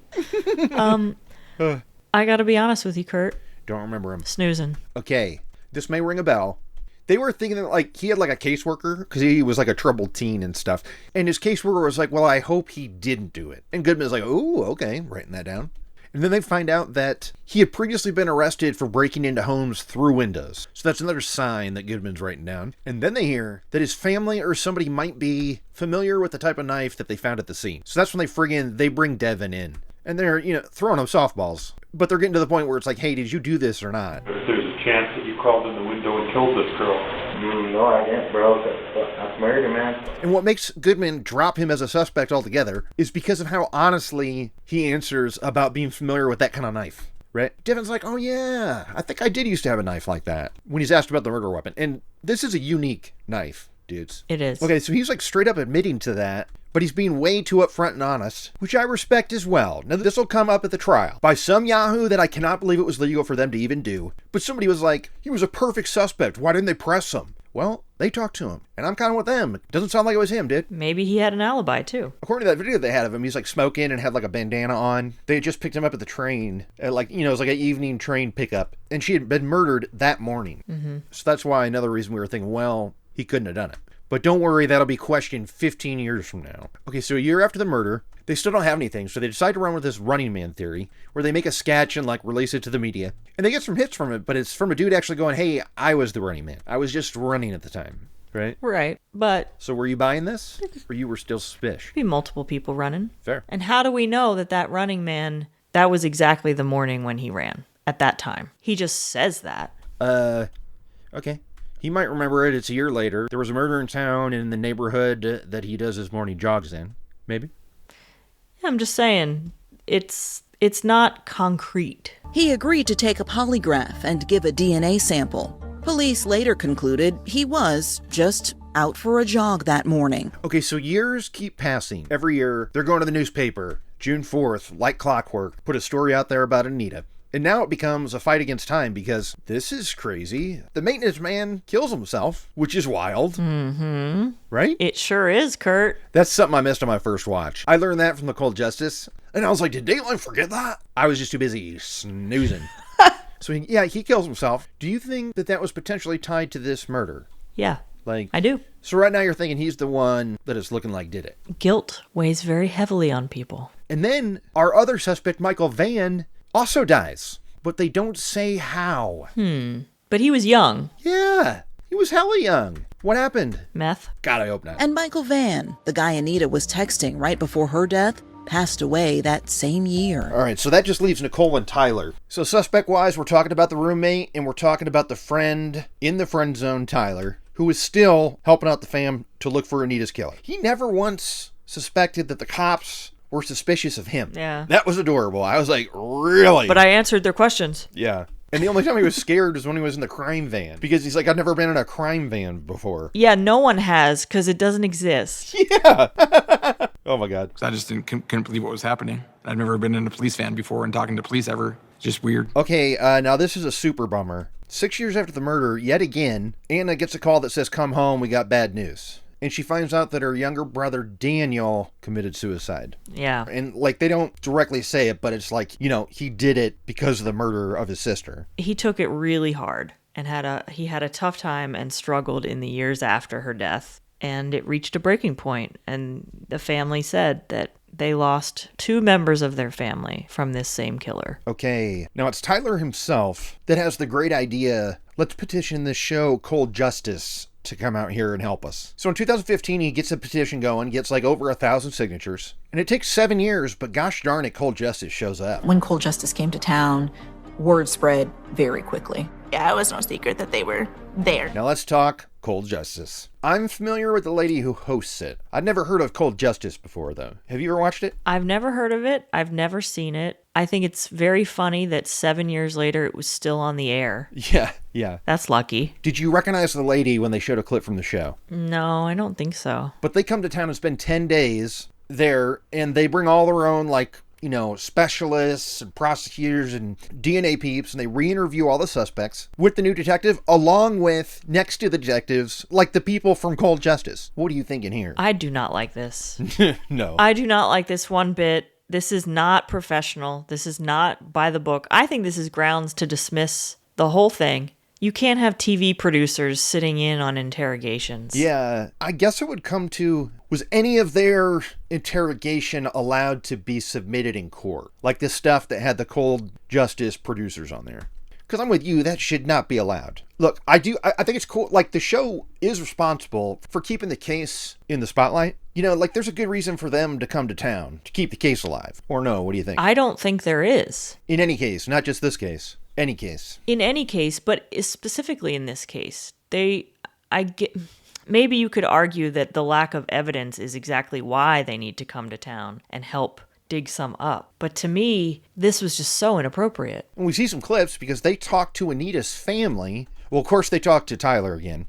Speaker 3: I gotta be honest with you, Kurt.
Speaker 2: Don't remember him.
Speaker 3: Snoozing.
Speaker 2: Okay, this may ring a bell. They were thinking that like he had like a caseworker because he was like a troubled teen and stuff. And his caseworker was like, well, I hope he didn't do it. And Goodman's like, oh, okay, writing that down. And then they find out that he had previously been arrested for breaking into homes through windows. So that's another sign that Goodman's writing down. And then they hear that his family or somebody might be familiar with the type of knife that they found at the scene. So that's when they bring Devin in. And they're, throwing him softballs. But they're getting to the point where it's like, hey, did you do this or not?
Speaker 17: If there's a chance that you crawled in the window and killed this girl.
Speaker 11: No, I didn't, bro. That's murder, man.
Speaker 2: And what makes Goodman drop him as a suspect altogether is because of how honestly he answers about being familiar with that kind of knife, right? Devin's like, oh yeah, I think I did used to have a knife like that, when he's asked about the murder weapon. And this is a unique knife, dudes.
Speaker 3: It is.
Speaker 2: Okay, so he's like straight up admitting to that, but he's being way too upfront and honest, which I respect as well. Now, this will come up at the trial by some yahoo that I cannot believe it was legal for them to even do. But somebody was like, he was a perfect suspect. Why didn't they press him? Well, they talked to him, and I'm kind of with them. It doesn't sound like it was him, dude.
Speaker 3: Maybe he had an alibi, too.
Speaker 2: According to that video they had of him, he's like smoking and had like a bandana on. They had just picked him up at the train, at like, it was like an evening train pickup, and she had been murdered that morning.
Speaker 3: Mm-hmm.
Speaker 2: So that's why another reason we were thinking, well, he couldn't have done it. But don't worry, that'll be questioned 15 years from now. Okay, so a year after the murder, they still don't have anything, so they decide to run with this Running Man theory, where they make a sketch and like release it to the media. And they get some hits from it, but it's from a dude actually going, hey, I was the Running Man. I was just running at the time, right?
Speaker 3: Right, but...
Speaker 2: So were you buying this? Or you were still suspicious?
Speaker 3: Be multiple people running.
Speaker 2: Fair.
Speaker 3: And how do we know that Running Man, that was exactly the morning when he ran, at that time? He just says that.
Speaker 2: Okay. He might remember it. It's a year later. There was a murder in town in the neighborhood that he does his morning jogs in. Maybe.
Speaker 3: Yeah, I'm just saying, it's not concrete.
Speaker 10: He agreed to take a polygraph and give a DNA sample. Police later concluded he was just out for a jog that morning.
Speaker 2: Okay, so years keep passing. Every year, they're going to the newspaper. June 4th, like clockwork, put a story out there about Anita. And now it becomes a fight against time because this is crazy. The maintenance man kills himself, which is wild.
Speaker 3: Mm-hmm.
Speaker 2: Right?
Speaker 3: It sure is, Kurt.
Speaker 2: That's something I missed on my first watch. I learned that from the Cold Justice. And I was like, did Dateline forget that? I was just too busy snoozing. So, he kills himself. Do you think that was potentially tied to this murder?
Speaker 3: Yeah.
Speaker 2: Like,
Speaker 3: I do.
Speaker 2: So right now you're thinking he's the one that is looking like did it.
Speaker 3: Guilt weighs very heavily on people.
Speaker 2: And then our other suspect, Michael Van, also dies, but they don't say how.
Speaker 3: But he was young.
Speaker 2: Yeah, he was hella young. What happened?
Speaker 3: Meth.
Speaker 2: God, I hope not.
Speaker 10: And Michael Van, the guy Anita was texting right before her death, passed away that same year.
Speaker 2: All right, so that just leaves Nicole and Tyler. So suspect-wise, we're talking about the roommate, and we're talking about the friend in the friend zone, Tyler, who is still helping out the fam to look for Anita's killer. He never once suspected that the cops were suspicious of him.
Speaker 3: Yeah.
Speaker 2: That was adorable. I was like, really?
Speaker 3: But I answered their questions.
Speaker 2: Yeah. And the only time he was scared was when he was in the crime van. Because he's like, I've never been in a crime van before.
Speaker 3: Yeah, no one has, because it doesn't exist.
Speaker 2: Yeah. Oh my God.
Speaker 13: Because I just couldn't believe what was happening. I've never been in a police van before and talking to police ever. It's just weird.
Speaker 2: Okay, now this is a super bummer. 6 years after the murder, yet again, Anna gets a call that says, come home, we got bad news. And she finds out that her younger brother, Daniel, committed suicide.
Speaker 3: Yeah.
Speaker 2: And, like, they don't directly say it, but it's like, you know, he did it because of the murder of his sister.
Speaker 3: He took it really hard and he had a tough time and struggled in the years after her death. And it reached a breaking point. And the family said that they lost 2 members of their family from this same killer.
Speaker 2: Okay. Now, it's Tyler himself that has the great idea, let's petition this show, Cold Justice, to come out here and help us. So in 2015, he gets a petition going, gets like over 1,000 signatures. And it takes 7 years, but gosh darn it, Cold Justice shows up.
Speaker 16: When Cold Justice came to town, word spread very quickly.
Speaker 15: Yeah, it was no secret that they were there.
Speaker 2: Now let's talk Cold Justice. I'm familiar with the lady who hosts it. I'd never heard of Cold Justice before, though. Have you ever watched it?
Speaker 3: I've never heard of it. I've never seen it. I think it's very funny that 7 years later it was still on the air.
Speaker 2: Yeah.
Speaker 3: That's lucky.
Speaker 2: Did you recognize the lady when they showed a clip from the show?
Speaker 3: No, I don't think so.
Speaker 2: But they come to town and spend 10 days there, and they bring all their own, like, you know, specialists and prosecutors and DNA peeps, and they re-interview all the suspects with the new detective, along with, next to the detectives, like the people from Cold Justice. What are you thinking here?
Speaker 3: I do not like this.
Speaker 2: No.
Speaker 3: I do not like this one bit. This is not professional. This is not by the book. I think this is grounds to dismiss the whole thing. You can't have TV producers sitting in on interrogations.
Speaker 2: Yeah, I guess it would come to, was any of their interrogation allowed to be submitted in court? Like the stuff that had the Cold Justice producers on there? Because I'm with you, that should not be allowed. Look, I think it's cool. Like, the show is responsible for keeping the case in the spotlight. You know, like, there's a good reason for them to come to town to keep the case alive. Or no, what do you think?
Speaker 3: I don't think there is.
Speaker 2: In any case, not just this case. Any case.
Speaker 3: In any case, but specifically in this case, maybe you could argue that the lack of evidence is exactly why they need to come to town and help dig some up. But to me, this was just so inappropriate.
Speaker 2: And we see some clips because they talk to Anita's family. Well, of course, they talk to Tyler again,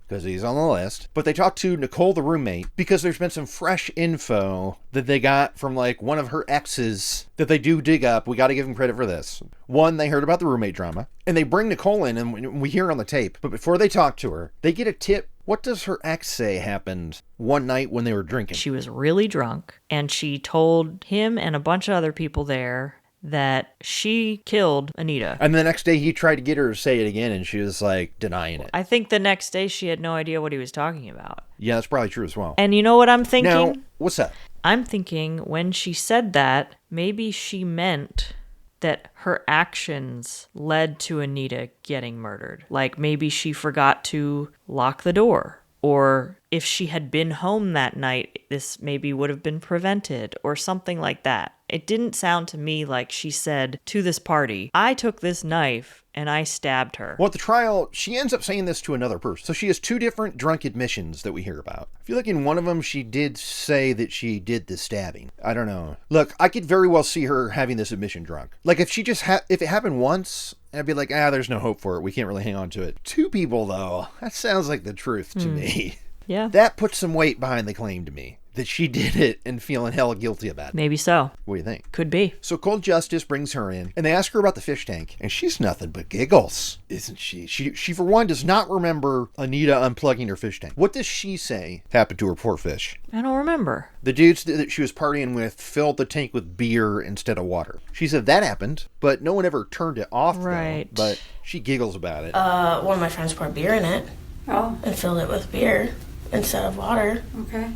Speaker 2: because he's on the list. But they talk to Nicole, the roommate, because there's been some fresh info that they got from, like, one of her exes that they do dig up. We got to give them credit for this. One, they heard about the roommate drama, and they bring Nicole in, and we hear on the tape. But before they talk to her, they get a tip. What does her ex say happened one night when they were drinking?
Speaker 3: She was really drunk, and she told him and a bunch of other people there that she killed Anita.
Speaker 2: And the next day he tried to get her to say it again, and she was, like, denying it.
Speaker 3: I think the next day she had no idea what he was talking about.
Speaker 2: Yeah, that's probably true as well.
Speaker 3: And you know what I'm thinking?
Speaker 2: Now, what's that?
Speaker 3: I'm thinking when she said that, maybe she meant that her actions led to Anita getting murdered. Like, maybe she forgot to lock the door. Or if she had been home that night, this maybe would have been prevented, or something like that. It didn't sound to me like she said to this party, I took this knife and I stabbed her.
Speaker 2: Well, at the trial, she ends up saying this to another person. So she has 2 different drunk admissions that we hear about. I feel like in one of them, she did say that she did the stabbing. I don't know. Look, I could very well see her having this admission drunk. Like, if she just if it happened once, I'd be like, there's no hope for it. We can't really hang on to it. 2 people, though, that sounds like the truth to me.
Speaker 3: Yeah.
Speaker 2: That puts some weight behind the claim to me. That she did it and feeling hell guilty about it.
Speaker 3: Maybe so.
Speaker 2: What do you think?
Speaker 3: Could be.
Speaker 2: So Cold Justice brings her in, and they ask her about the fish tank, and she's nothing but giggles, isn't she? She for one, does not remember Anita unplugging her fish tank. What does she say happened to her poor fish?
Speaker 3: I don't remember.
Speaker 2: The dudes that she was partying with filled the tank with beer instead of water. She said that happened, but no one ever turned it off,
Speaker 3: right.
Speaker 2: Though. But she giggles about it.
Speaker 15: One of my friends poured beer in it. Oh. And filled it with beer instead of water. Okay.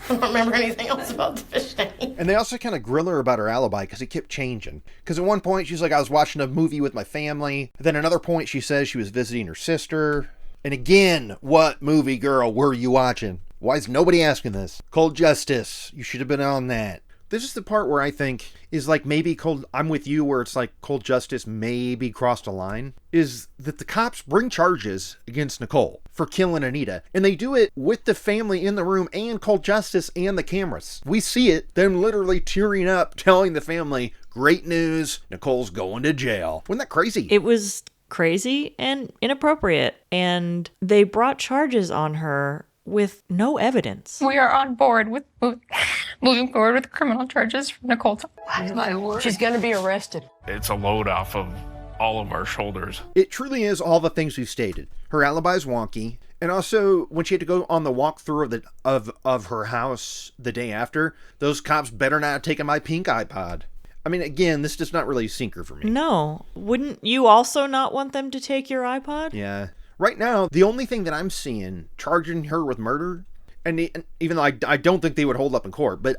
Speaker 15: I don't remember anything else about the fish tank.
Speaker 2: And they also kind of grill her about her alibi because it kept changing. Because at one point she's like, I was watching a movie with my family. Then another point she says she was visiting her sister. And again, what movie, girl, were you watching? Why is nobody asking this? Cold Justice, you should have been on that. This is the part where I think is like maybe I'm with you where it's like Cold Justice maybe crossed a line. Is that the cops bring charges against Nicole for killing Anita. And they do it with the family in the room and Cold Justice and the cameras. We see it, them literally tearing up, telling the family, great news, Nicole's going to jail. Wasn't that crazy?
Speaker 3: It was crazy and inappropriate. And they brought charges on her with no evidence.
Speaker 18: We are on board with moving forward with criminal charges for Nicole.
Speaker 19: My word. She's going to be arrested.
Speaker 20: It's a load off of all of our shoulders.
Speaker 2: It truly is all the things we've stated. Her alibi's wonky. And also, when she had to go on the walkthrough of her house the day after, those cops better not have taken my pink iPod. I mean, again, this does not really sink her for me.
Speaker 3: No. Wouldn't you also not want them to take your iPod?
Speaker 2: Yeah. Right now, the only thing that I'm seeing charging her with murder, and even though I don't think they would hold up in court, but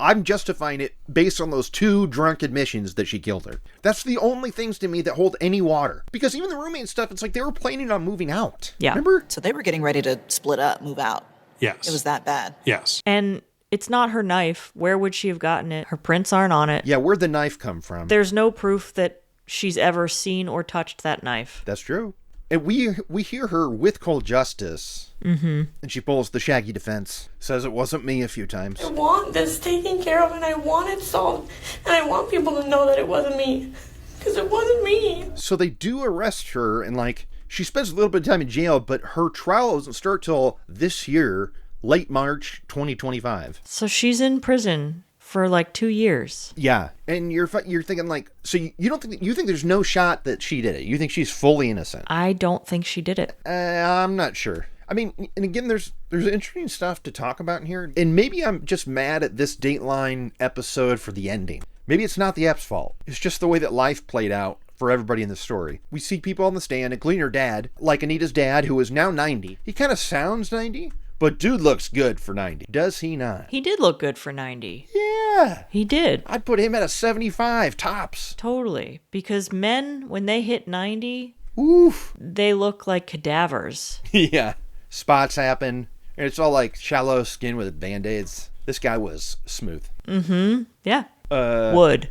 Speaker 2: I'm justifying it based on those 2 drunk admissions that she killed her. That's the only things to me that hold any water. Because even the roommate stuff, it's like they were planning on moving out.
Speaker 3: Yeah.
Speaker 2: Remember?
Speaker 10: So they were getting ready to split up, move out.
Speaker 5: Yes.
Speaker 10: It was that bad.
Speaker 5: Yes.
Speaker 3: And it's not her knife. Where would she have gotten it? Her prints aren't on it.
Speaker 2: Yeah, where'd the knife come from?
Speaker 3: There's no proof that she's ever seen or touched that knife.
Speaker 2: That's true. And we hear her with cold justice.
Speaker 3: Mm-hmm.
Speaker 2: And she pulls the Shaggy defense. Says it wasn't me a few times.
Speaker 21: I want this taken care of, and I want it solved. And I want people to know that it wasn't me. Because it wasn't me.
Speaker 2: So they do arrest her, and she spends a little bit of time in jail, but her trial doesn't start till this year, late March 2025.
Speaker 3: So she's in prison for 2 years.
Speaker 2: Yeah, and you're thinking so you don't think you think there's no shot that she did it? You think she's fully innocent?
Speaker 3: I don't think she did it.
Speaker 2: I'm not sure. I mean, and again, there's interesting stuff to talk about in here, and maybe I'm just mad at this Dateline episode for the ending. Maybe it's not the app's fault. It's just the way that life played out for everybody in the story. We see people on the stand, including her dad, like Anita's dad, who is now 90. He kind of sounds 90. But dude looks good for 90. Does he not?
Speaker 3: He did look good for 90.
Speaker 2: Yeah.
Speaker 3: He did.
Speaker 2: I'd put him at a 75, tops.
Speaker 3: Totally. Because men, when they hit 90,
Speaker 2: oof,
Speaker 3: they look like cadavers.
Speaker 2: Yeah. Spots happen. And it's all like shallow skin with Band-Aids. This guy was smooth.
Speaker 3: Mm-hmm. Yeah. Would.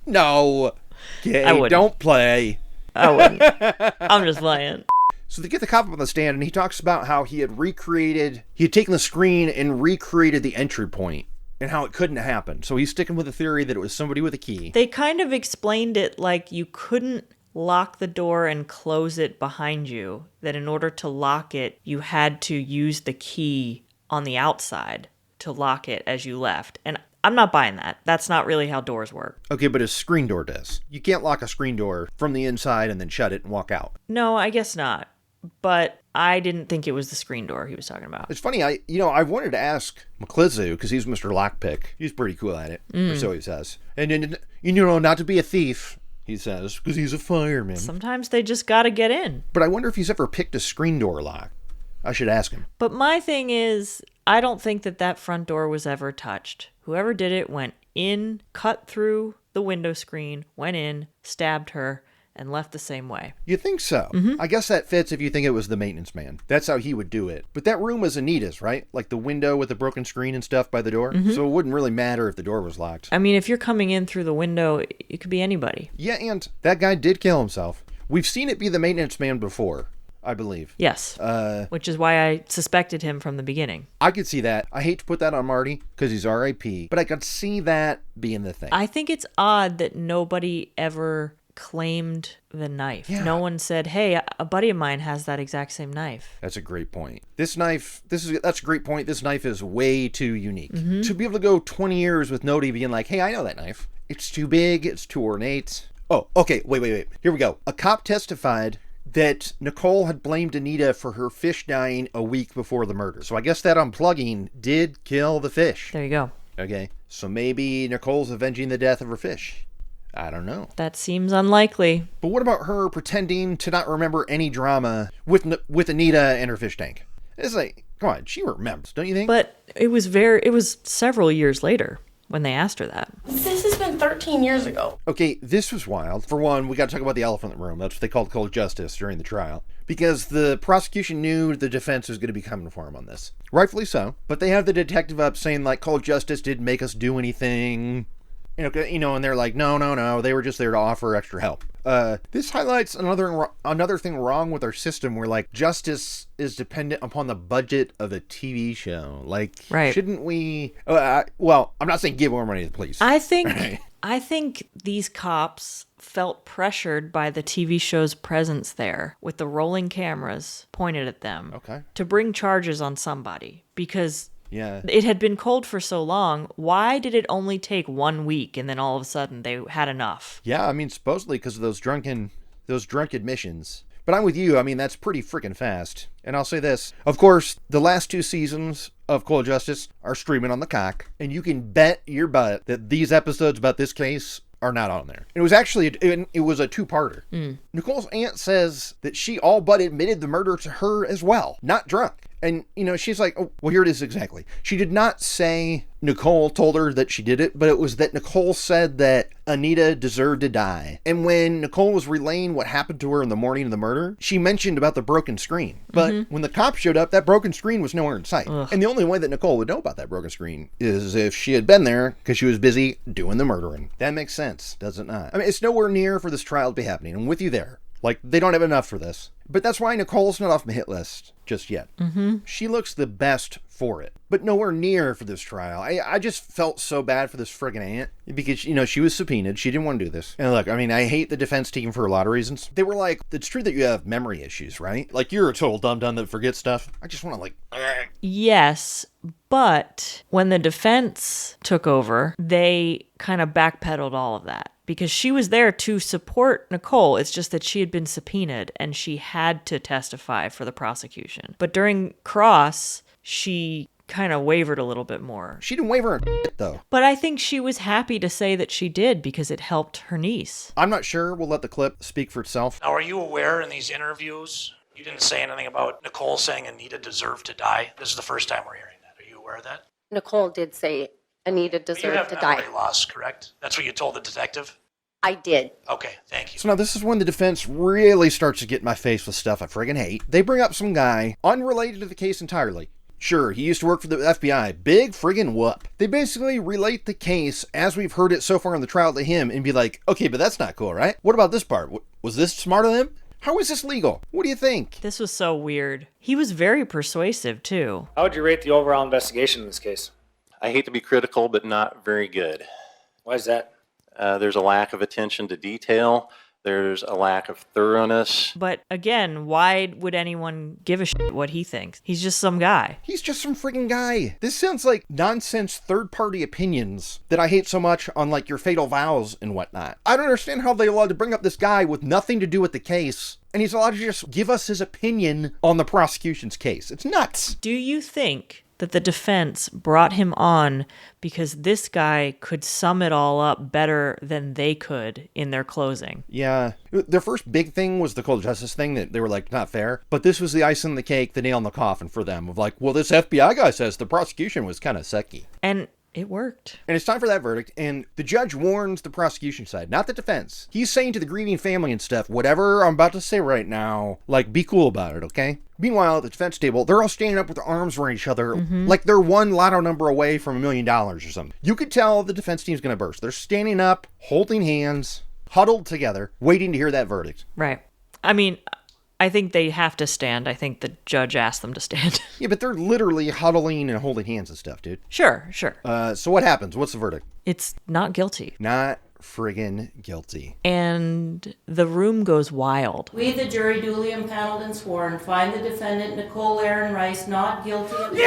Speaker 2: No. Okay,
Speaker 3: I wouldn't.
Speaker 2: Don't play.
Speaker 3: I wouldn't. I'm just playing.
Speaker 2: So they get the cop up on the stand, and he talks about how he had taken the screen and recreated the entry point, and how it couldn't happen. So he's sticking with the theory that it was somebody with a key.
Speaker 3: They kind of explained it like you couldn't lock the door and close it behind you, that in order to lock it, you had to use the key on the outside to lock it as you left. And I'm not buying that. That's not really how doors work.
Speaker 2: Okay, but a screen door does. You can't lock a screen door from the inside and then shut it and walk out.
Speaker 3: No, I guess not. But I didn't think it was the screen door he was talking about.
Speaker 2: It's funny, I've wanted to ask McClizu, because he's Mr. Lockpick. He's pretty cool at it, or so he says. And then, not to be a thief, he says, because he's a fireman.
Speaker 3: Sometimes they just gotta get in.
Speaker 2: But I wonder if he's ever picked a screen door lock. I should ask him.
Speaker 3: But my thing is, I don't think that front door was ever touched. Whoever did it went in, cut through the window screen, went in, stabbed her, and left the same way.
Speaker 2: You think so?
Speaker 3: Mm-hmm.
Speaker 2: I guess that fits if you think it was the maintenance man. That's how he would do it. But that room was Anita's, right? Like the window with the broken screen and stuff by the door?
Speaker 3: Mm-hmm.
Speaker 2: So it wouldn't really matter if the door was locked.
Speaker 3: I mean, if you're coming in through the window, it could be anybody.
Speaker 2: Yeah, and that guy did kill himself. We've seen it be the maintenance man before, I believe.
Speaker 3: Yes. Which is why I suspected him from the beginning.
Speaker 2: I could see that. I hate to put that on Marty because he's R.I.P., but I could see that being the thing.
Speaker 3: I think it's odd that nobody ever claimed the knife.
Speaker 2: Yeah.
Speaker 3: No one said, hey, a buddy of mine has that exact same knife.
Speaker 2: That's a great point. That's a great point. This knife is way too unique.
Speaker 3: Mm-hmm.
Speaker 2: To be able to go 20 years with nobody being like, hey, I know that knife. It's too big. It's too ornate. Oh, okay. Wait. Here we go. A cop testified that Nicole had blamed Anita for her fish dying a week before the murder. So I guess that unplugging did kill the fish.
Speaker 3: There you go.
Speaker 2: Okay. So maybe Nicole's avenging the death of her fish. I don't know.
Speaker 3: That seems unlikely.
Speaker 2: But what about her pretending to not remember any drama with Anita and her fish tank? It's like, come on, she remembers, don't you think?
Speaker 3: But it was several years later when they asked her that.
Speaker 21: This has been 13 years ago.
Speaker 2: Okay, this was wild. For one, we got to talk about the elephant in the room. That's what they called cold justice during the trial. Because the prosecution knew the defense was going to be coming for him on this. Rightfully so. But they have the detective up saying, cold justice didn't make us do anything. And they're like, no, they were just there to offer extra help. This highlights another thing wrong with our system where, justice is dependent upon the budget of a TV show.
Speaker 3: Right.
Speaker 2: Shouldn't we... I'm not saying give more money to the police.
Speaker 3: I think these cops felt pressured by the TV show's presence there with the rolling cameras pointed at them to bring charges on somebody because it had been cold for so long. Why did it only take 1 week and then all of a sudden they had enough?
Speaker 2: Yeah, I mean, supposedly because of those drunk admissions. But I'm with you. I mean, that's pretty freaking fast. And I'll say this. Of course, the last 2 seasons of Cold Justice are streaming on the cock. And you can bet your butt that these episodes about this case are not on there. It was actually, it was a 2-parter. Nicole's aunt says that she all but admitted the murder to her as well. Not drunk. And, you know, she's like, oh, well, here it is exactly. She did not say Nicole told her that she did it, but it was that Nicole said that Anita deserved to die. And when Nicole was relaying what happened to her in the morning of the murder, she mentioned about the broken screen. But when the cops showed up, that broken screen was nowhere in sight. And the only way that Nicole would know about that broken screen is if she had been there because she was busy doing the murdering. That makes sense, does it not? I mean, it's nowhere near for this trial to be happening. I'm with you there. Like, they don't have enough for this. But that's why Nicole's not off my hit list just yet. She looks the best for it, but nowhere near for this trial. I just felt so bad for this friggin' aunt because, you know, she was subpoenaed. She didn't want to do this. And look, I mean, I hate the defense team for a lot of reasons. They were like, it's true that you have memory issues, right? Like, you're a total dum-dum that forgets stuff. I just want to like...
Speaker 3: Yes, but when the defense took over, they kind of backpedaled all of that. Because she was there to support Nicole. It's just that she had been subpoenaed and she had to testify for the prosecution. But during cross, she kind of wavered a little bit more.
Speaker 2: She didn't waver on shit, though.
Speaker 3: But I think she was happy to say that she did because it helped her niece.
Speaker 2: I'm not sure. We'll let the clip speak for itself.
Speaker 6: Now, are you aware in these interviews, you didn't say anything about Nicole saying Anita deserved to die? This is the first time we're hearing that. Are you aware of that?
Speaker 22: Nicole did say Anita deserved to die.
Speaker 6: You have memory loss, correct? That's what you told the detective?
Speaker 22: I did.
Speaker 6: Okay, thank you.
Speaker 2: So now this is when the defense really starts to get in my face with stuff I friggin' hate. They bring up some guy unrelated to the case entirely. Sure, he used to work for the FBI. Big friggin' whoop. They basically relate the case as we've heard it so far in the trial to him and be like, okay, but that's not cool, right? What about this part? Was this smart of them? How is this legal? What do you think?
Speaker 3: This was so weird. He was very persuasive, too.
Speaker 23: How would you rate the overall investigation in this case?
Speaker 24: I hate to be critical, but not very good.
Speaker 23: Why is that?
Speaker 24: There's a lack of attention to detail. There's a lack of thoroughness.
Speaker 3: But again, why would anyone give a shit what he thinks? He's just some guy.
Speaker 2: He's just some friggin' guy. This sounds like nonsense third-party opinions that I hate so much on like your fatal vows and whatnot. I don't understand how they're allowed to bring up this guy with nothing to do with the case, and he's allowed to just give us his opinion on the prosecution's case. It's nuts.
Speaker 3: Do you think that the defense brought him on because this guy could sum it all up better than they could in their closing?
Speaker 2: Yeah. Their first big thing was the cold justice thing that they were like, not fair. But this was the ice in the cake, the nail in the coffin for them of like, well, this FBI guy says the prosecution was kind of sucky.
Speaker 3: And it worked.
Speaker 2: And it's time for that verdict, and the judge warns the prosecution side, not the defense. He's saying to the grieving family and stuff, whatever I'm about to say right now, like, be cool about it, okay? Meanwhile, at the defense table, they're all standing up with their arms around each other, like they're one lotto number away from $1 million or something. You could tell the defense team's gonna burst. They're standing up, holding hands, huddled together, waiting to hear that verdict.
Speaker 3: Right. I mean, I think they have to stand. I think the judge asked them to stand.
Speaker 2: Yeah, but they're literally huddling and holding hands and stuff, dude.
Speaker 3: Sure.
Speaker 2: So what happens? What's the verdict?
Speaker 3: It's not guilty.
Speaker 2: Not friggin' guilty.
Speaker 3: And the room goes wild.
Speaker 25: We, the jury, duly impaneled and sworn, find the defendant, Nicole Aaron Rice, not guilty of...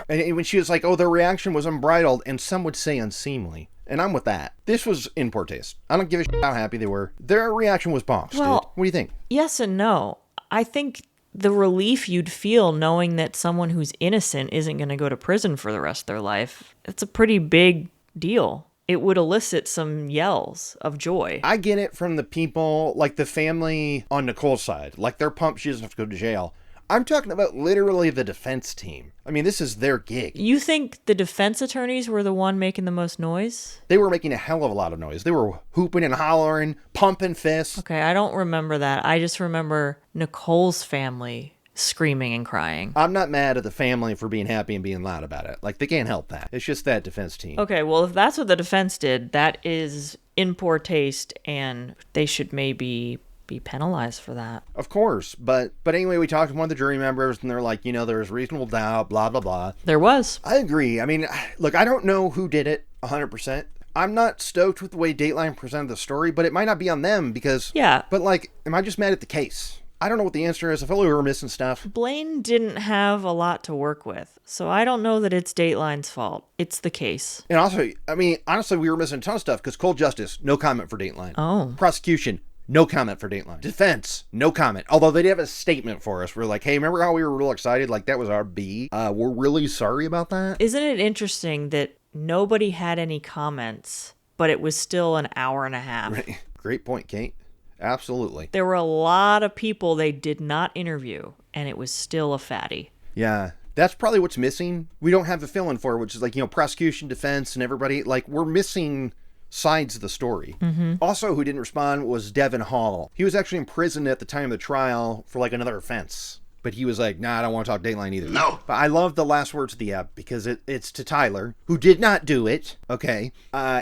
Speaker 2: And when she was like, oh, their reaction was unbridled, and some would say unseemly. And I'm with that. This was in poor taste. I don't give a shit how happy they were. Their reaction was bonks, dude. What do you think?
Speaker 3: Yes and no. I think the relief you'd feel knowing that someone who's innocent isn't going to go to prison for the rest of their life, it's a pretty big deal. It would elicit some yells of joy.
Speaker 2: I get it from the people, like the family on Nicole's side. Like, they're pumped she doesn't have to go to jail. I'm talking about literally the defense team. I mean, this is their gig.
Speaker 3: You think the defense attorneys were the one making the most noise?
Speaker 2: They were making a hell of a lot of noise. They were hooping and hollering, pumping fists.
Speaker 3: Okay, I don't remember that. I just remember Nicole's family screaming and crying.
Speaker 2: I'm not mad at the family for being happy and being loud about it. Like, they can't help that. It's just that defense team.
Speaker 3: Okay, well, if that's what the defense did, that is in poor taste, and they should maybe be penalized for that.
Speaker 2: Of course, but anyway, we talked to one of the jury members and they're like, you know, there's reasonable doubt, blah, blah, blah.
Speaker 3: There was.
Speaker 2: I agree. I mean, look, I don't know who did it 100%. I'm not stoked with the way Dateline presented the story, but it might not be on them because...
Speaker 3: Yeah.
Speaker 2: But, like, am I just mad at the case? I don't know what the answer is. I feel like we were missing stuff.
Speaker 3: Blaine didn't have a lot to work with, so I don't know that it's Dateline's fault. It's the case.
Speaker 2: And also, I mean, honestly, we were missing a ton of stuff because Cold Justice, no comment for Dateline.
Speaker 3: Oh.
Speaker 2: Prosecution, no comment for Dateline. Defense, no comment. Although they did have a statement for us. We're like, hey, remember how we were real excited? Like, that was our B. We're really sorry about that.
Speaker 3: Isn't it interesting that nobody had any comments, but it was still an hour and a half?
Speaker 2: Right. Great point, Kate. Absolutely.
Speaker 3: There were a lot of people they did not interview, and it was still a fatty.
Speaker 2: Yeah. That's probably what's missing. We don't have a fill-in for, which is like, prosecution, defense, and everybody. Like, we're missing sides of the story.
Speaker 3: Mm-hmm.
Speaker 2: Also, who didn't respond was Devin Hall. He was actually in prison at the time of the trial for, like, another offense. But he was like, nah, I don't want to talk Dateline either.
Speaker 1: No.
Speaker 2: But I love the last words of the app because it's to Tyler, who did not do it. Okay.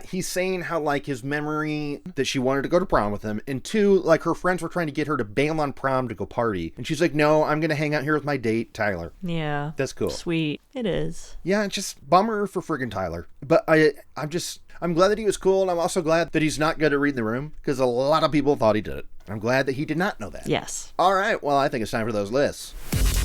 Speaker 2: He's saying how, like, his memory that she wanted to go to prom with him. And 2, like, her friends were trying to get her to bail on prom to go party. And she's like, no, I'm going to hang out here with my date, Tyler.
Speaker 3: Yeah.
Speaker 2: That's cool.
Speaker 3: Sweet. It is.
Speaker 2: Yeah, it's just bummer for friggin' Tyler. But I'm glad that he was cool. And I'm also glad that he's not good at reading the room because a lot of people thought he did it. I'm glad that he did not know that.
Speaker 3: Yes.
Speaker 2: All right. Well, I think it's time for those lists.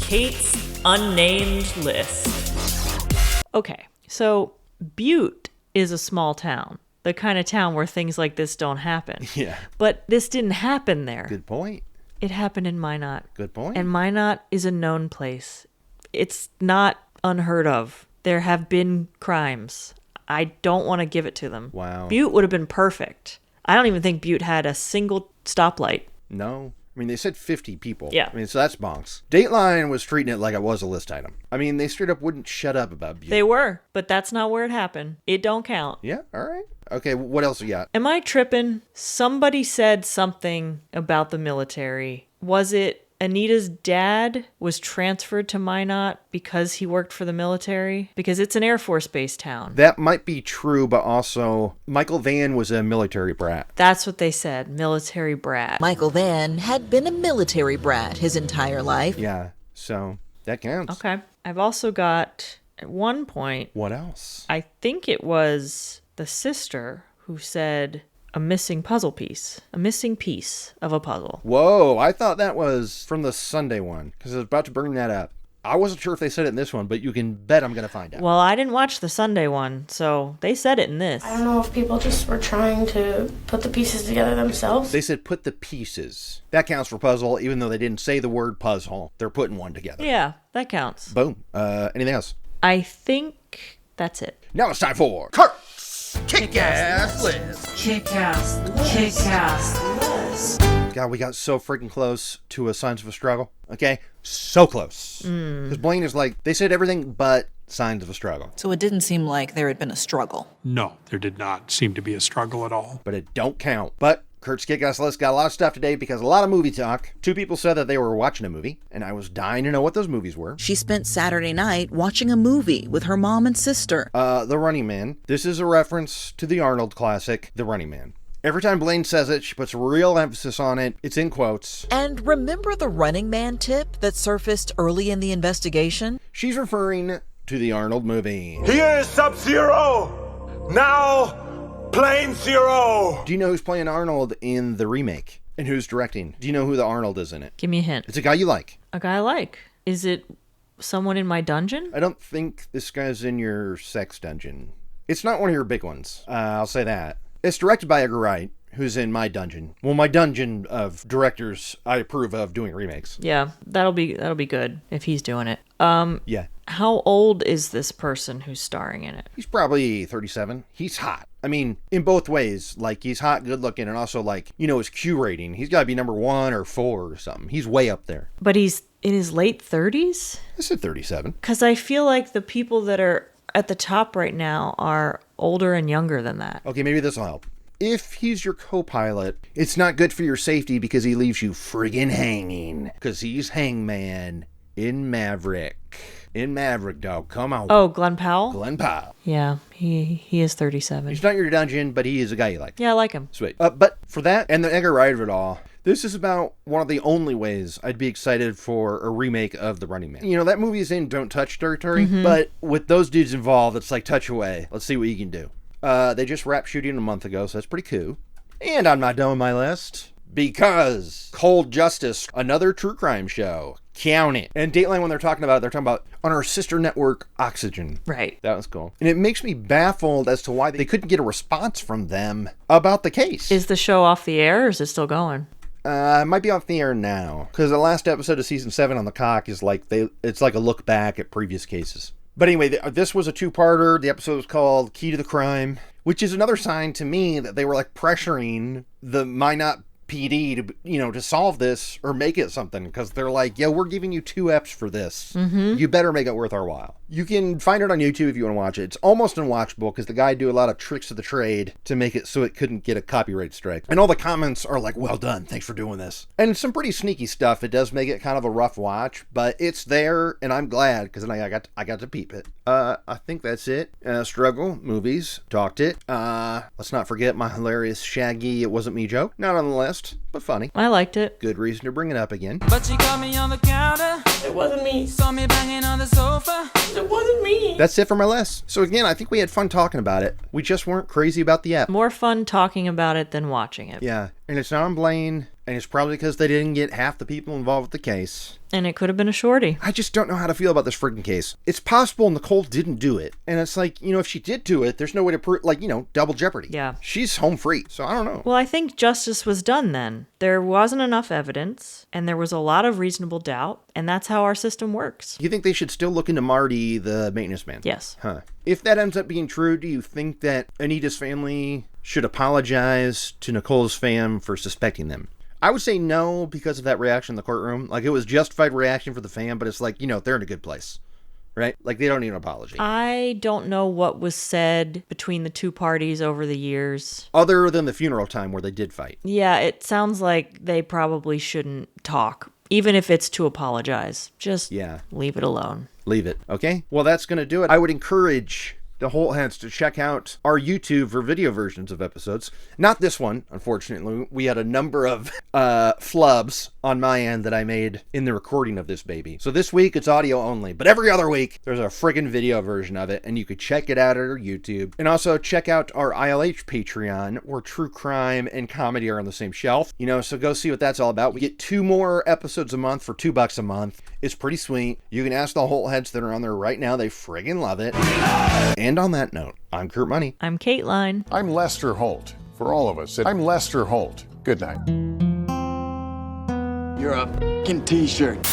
Speaker 3: Kate's unnamed list. Okay, so Butte is a small town. The kind of town where things like this don't happen.
Speaker 2: Yeah.
Speaker 3: But this didn't happen there.
Speaker 2: Good point.
Speaker 3: It happened in Minot.
Speaker 2: Good point.
Speaker 3: And Minot is a known place. It's not unheard of. There have been crimes. I don't want to give it to them.
Speaker 2: Wow.
Speaker 3: Butte would have been perfect. I don't even think Butte had a single stoplight.
Speaker 2: No. I mean, they said 50 people.
Speaker 3: Yeah.
Speaker 2: I mean, so that's bonks. Dateline was treating it like it was a list item. I mean, they straight up wouldn't shut up about Butte.
Speaker 3: They were, but that's not where it happened. It don't count.
Speaker 2: Yeah, all right. Okay, what else you got?
Speaker 3: Am I tripping? Somebody said something about the military. Was it Anita's dad was transferred to Minot because he worked for the military? Because it's an Air Force Base town.
Speaker 2: That might be true, but also Michael Vann was a military brat.
Speaker 3: That's what they said, military brat.
Speaker 10: Michael Vann had been a military brat his entire life.
Speaker 2: Yeah, so that counts.
Speaker 3: Okay. I've also got, at one point...
Speaker 2: What else?
Speaker 3: I think it was the sister who said... a missing puzzle piece. A missing piece of a puzzle.
Speaker 2: Whoa, I thought that was from the Sunday one, because I was about to bring that up. I wasn't sure if they said it in this one, but you can bet I'm going to find out.
Speaker 3: Well, I didn't watch the Sunday one, so they said it in this.
Speaker 21: I don't know if people just were trying to put the pieces together themselves.
Speaker 2: They said put the pieces. That counts for puzzle, even though they didn't say the word puzzle. They're putting one together.
Speaker 3: Yeah, that counts.
Speaker 2: Boom. Anything else?
Speaker 3: I think that's it.
Speaker 2: Now it's time for Kurt's Kick-Ass List.
Speaker 3: Kick-Ass List.
Speaker 2: God, we got so freaking close to a Signs of a Struggle. Okay? So close. Because Blaine is like, they said everything but Signs of a Struggle.
Speaker 16: So it didn't seem like there had been a struggle.
Speaker 5: No, there did not seem to be a struggle at all.
Speaker 2: But it don't count. But Kurt's Kick-Ass List got a lot of stuff today because a lot of movie talk. 2 people said that they were watching a movie, and I was dying to know what those movies were.
Speaker 10: She spent Saturday night watching a movie with her mom and sister.
Speaker 2: The Running Man. This is a reference to the Arnold classic, The Running Man. Every time Blaine says it, she puts real emphasis on it. It's in quotes.
Speaker 10: And remember the Running Man tip that surfaced early in the investigation?
Speaker 2: She's referring to the Arnold movie.
Speaker 4: Here is Sub-Zero. Now, Plane Zero.
Speaker 2: Do you know who's playing Arnold in the remake? And who's directing? Do you know who the Arnold is in it?
Speaker 3: Give me a hint.
Speaker 2: It's a guy you like.
Speaker 3: A guy I like. Is it someone in my dungeon?
Speaker 2: I don't think this guy's in your sex dungeon. It's not one of your big ones. I'll say that. It's directed by Edgar Wright, who's in my dungeon. Well, my dungeon of directors I approve of doing remakes.
Speaker 3: Yeah, that'll be good if he's doing it.
Speaker 2: Yeah.
Speaker 3: How old is this person who's starring in it?
Speaker 2: He's probably 37. He's hot. I mean, in both ways. Like, he's hot, good looking, and also, like, his Q rating. He's got to be number 1 or 4 or something. He's way up there.
Speaker 3: But he's in his late 30s?
Speaker 2: I said 37.
Speaker 3: Because I feel like the people that are at the top right now are older and younger than that.
Speaker 2: Okay, maybe this will help. If he's your co-pilot, it's not good for your safety because he leaves you friggin' hanging. Because he's Hangman in Maverick. In Maverick, dog. Come on.
Speaker 3: Oh, Glenn Powell?
Speaker 2: Glenn Powell.
Speaker 3: Yeah, he is 37.
Speaker 2: He's not your dungeon, but he is a guy you like.
Speaker 3: Yeah, I like him.
Speaker 2: Sweet. But for that and the Edgar Wright of it all, this is about one of the only ways I'd be excited for a remake of The Running Man. That movie is in don't touch territory, but with those dudes involved, it's like touch away. Let's see what you can do. They just wrapped shooting a month ago, so that's pretty cool. And I'm not done with my list, because Cold Justice, another true crime show. Count it. And Dateline, when they're talking about it, they're talking about on our sister network, Oxygen.
Speaker 3: Right.
Speaker 2: That was cool. And it makes me baffled as to why they couldn't get a response from them about the case.
Speaker 3: Is the show off the air or is it still going?
Speaker 2: It might be off the air now, because the last episode of season 7 on the cock is like it's like a look back at previous cases. But anyway, this was a two-parter. The episode was called Key to the Crime, which is another sign to me that they were like pressuring the Minot PD to solve this or make it something, because they're like, yeah, we're giving you 2 eps for this.
Speaker 3: Mm-hmm.
Speaker 2: You better make it worth our while. You can find it on YouTube if you want to watch it. It's almost unwatchable because the guy do a lot of tricks of the trade to make it so it couldn't get a copyright strike. And all the comments are like, well done, thanks for doing this. And it's some pretty sneaky stuff. It does make it kind of a rough watch, but it's there, and I'm glad because then I got to peep it. I think that's it. Struggle, movies, talked it. Let's not forget my hilarious Shaggy It Wasn't Me joke. Not on the list, but funny.
Speaker 3: I liked it.
Speaker 2: Good reason to bring it up again.
Speaker 1: But she caught me on the counter.
Speaker 21: It wasn't me.
Speaker 1: Saw me banging on the sofa.
Speaker 21: It wasn't me.
Speaker 2: That's it for my list. So again, I think we had fun talking about it. We just weren't crazy about the app.
Speaker 3: More fun talking about it than watching it.
Speaker 2: Yeah, and it's not on Blaine, and it's probably because they didn't get half the people involved with the case.
Speaker 3: And it could have been a shorty.
Speaker 2: I just don't know how to feel about this freaking case. It's possible Nicole didn't do it. And it's like, if she did do it, there's no way to prove, double jeopardy.
Speaker 3: Yeah.
Speaker 2: She's home free, so I don't know.
Speaker 3: Well, I think justice was done then. There wasn't enough evidence, and there was a lot of reasonable doubt, and that's how our system works.
Speaker 2: You think they should still look into Marty, the maintenance man?
Speaker 3: Yes.
Speaker 2: Huh. If that ends up being true, do you think that Anita's family should apologize to Nicole's fam for suspecting them? I would say no because of that reaction in the courtroom. Like, it was justified reaction for the fam, but it's like, they're in a good place, right? Like, they don't need an apology.
Speaker 3: I don't know what was said between the two parties over the years.
Speaker 2: Other than the funeral time where they did fight.
Speaker 3: Yeah, it sounds like they probably shouldn't talk, even if it's to apologize. Just leave it alone.
Speaker 2: Leave it. Okay? Well, that's going to do it. I would encourage the Holtheads to check out our YouTube for video versions of episodes. Not this one, unfortunately. We had a number of flubs on my end that I made in the recording of this baby. So this week it's audio only, but every other week there's a friggin' video version of it, and you could check it out at our YouTube. And also check out our ILH Patreon, where true crime and comedy are on the same shelf. So go see what that's all about. We get 2 more episodes a month for $2 a month. It's pretty sweet. You can ask the Holtheads that are on there right now. They friggin' love it. And on that note, I'm Kurt Money.
Speaker 3: I'm Kateline.
Speaker 7: I'm Lester Holt. For all of us, I'm Lester Holt. Good night.
Speaker 8: You're a f***ing t-shirt.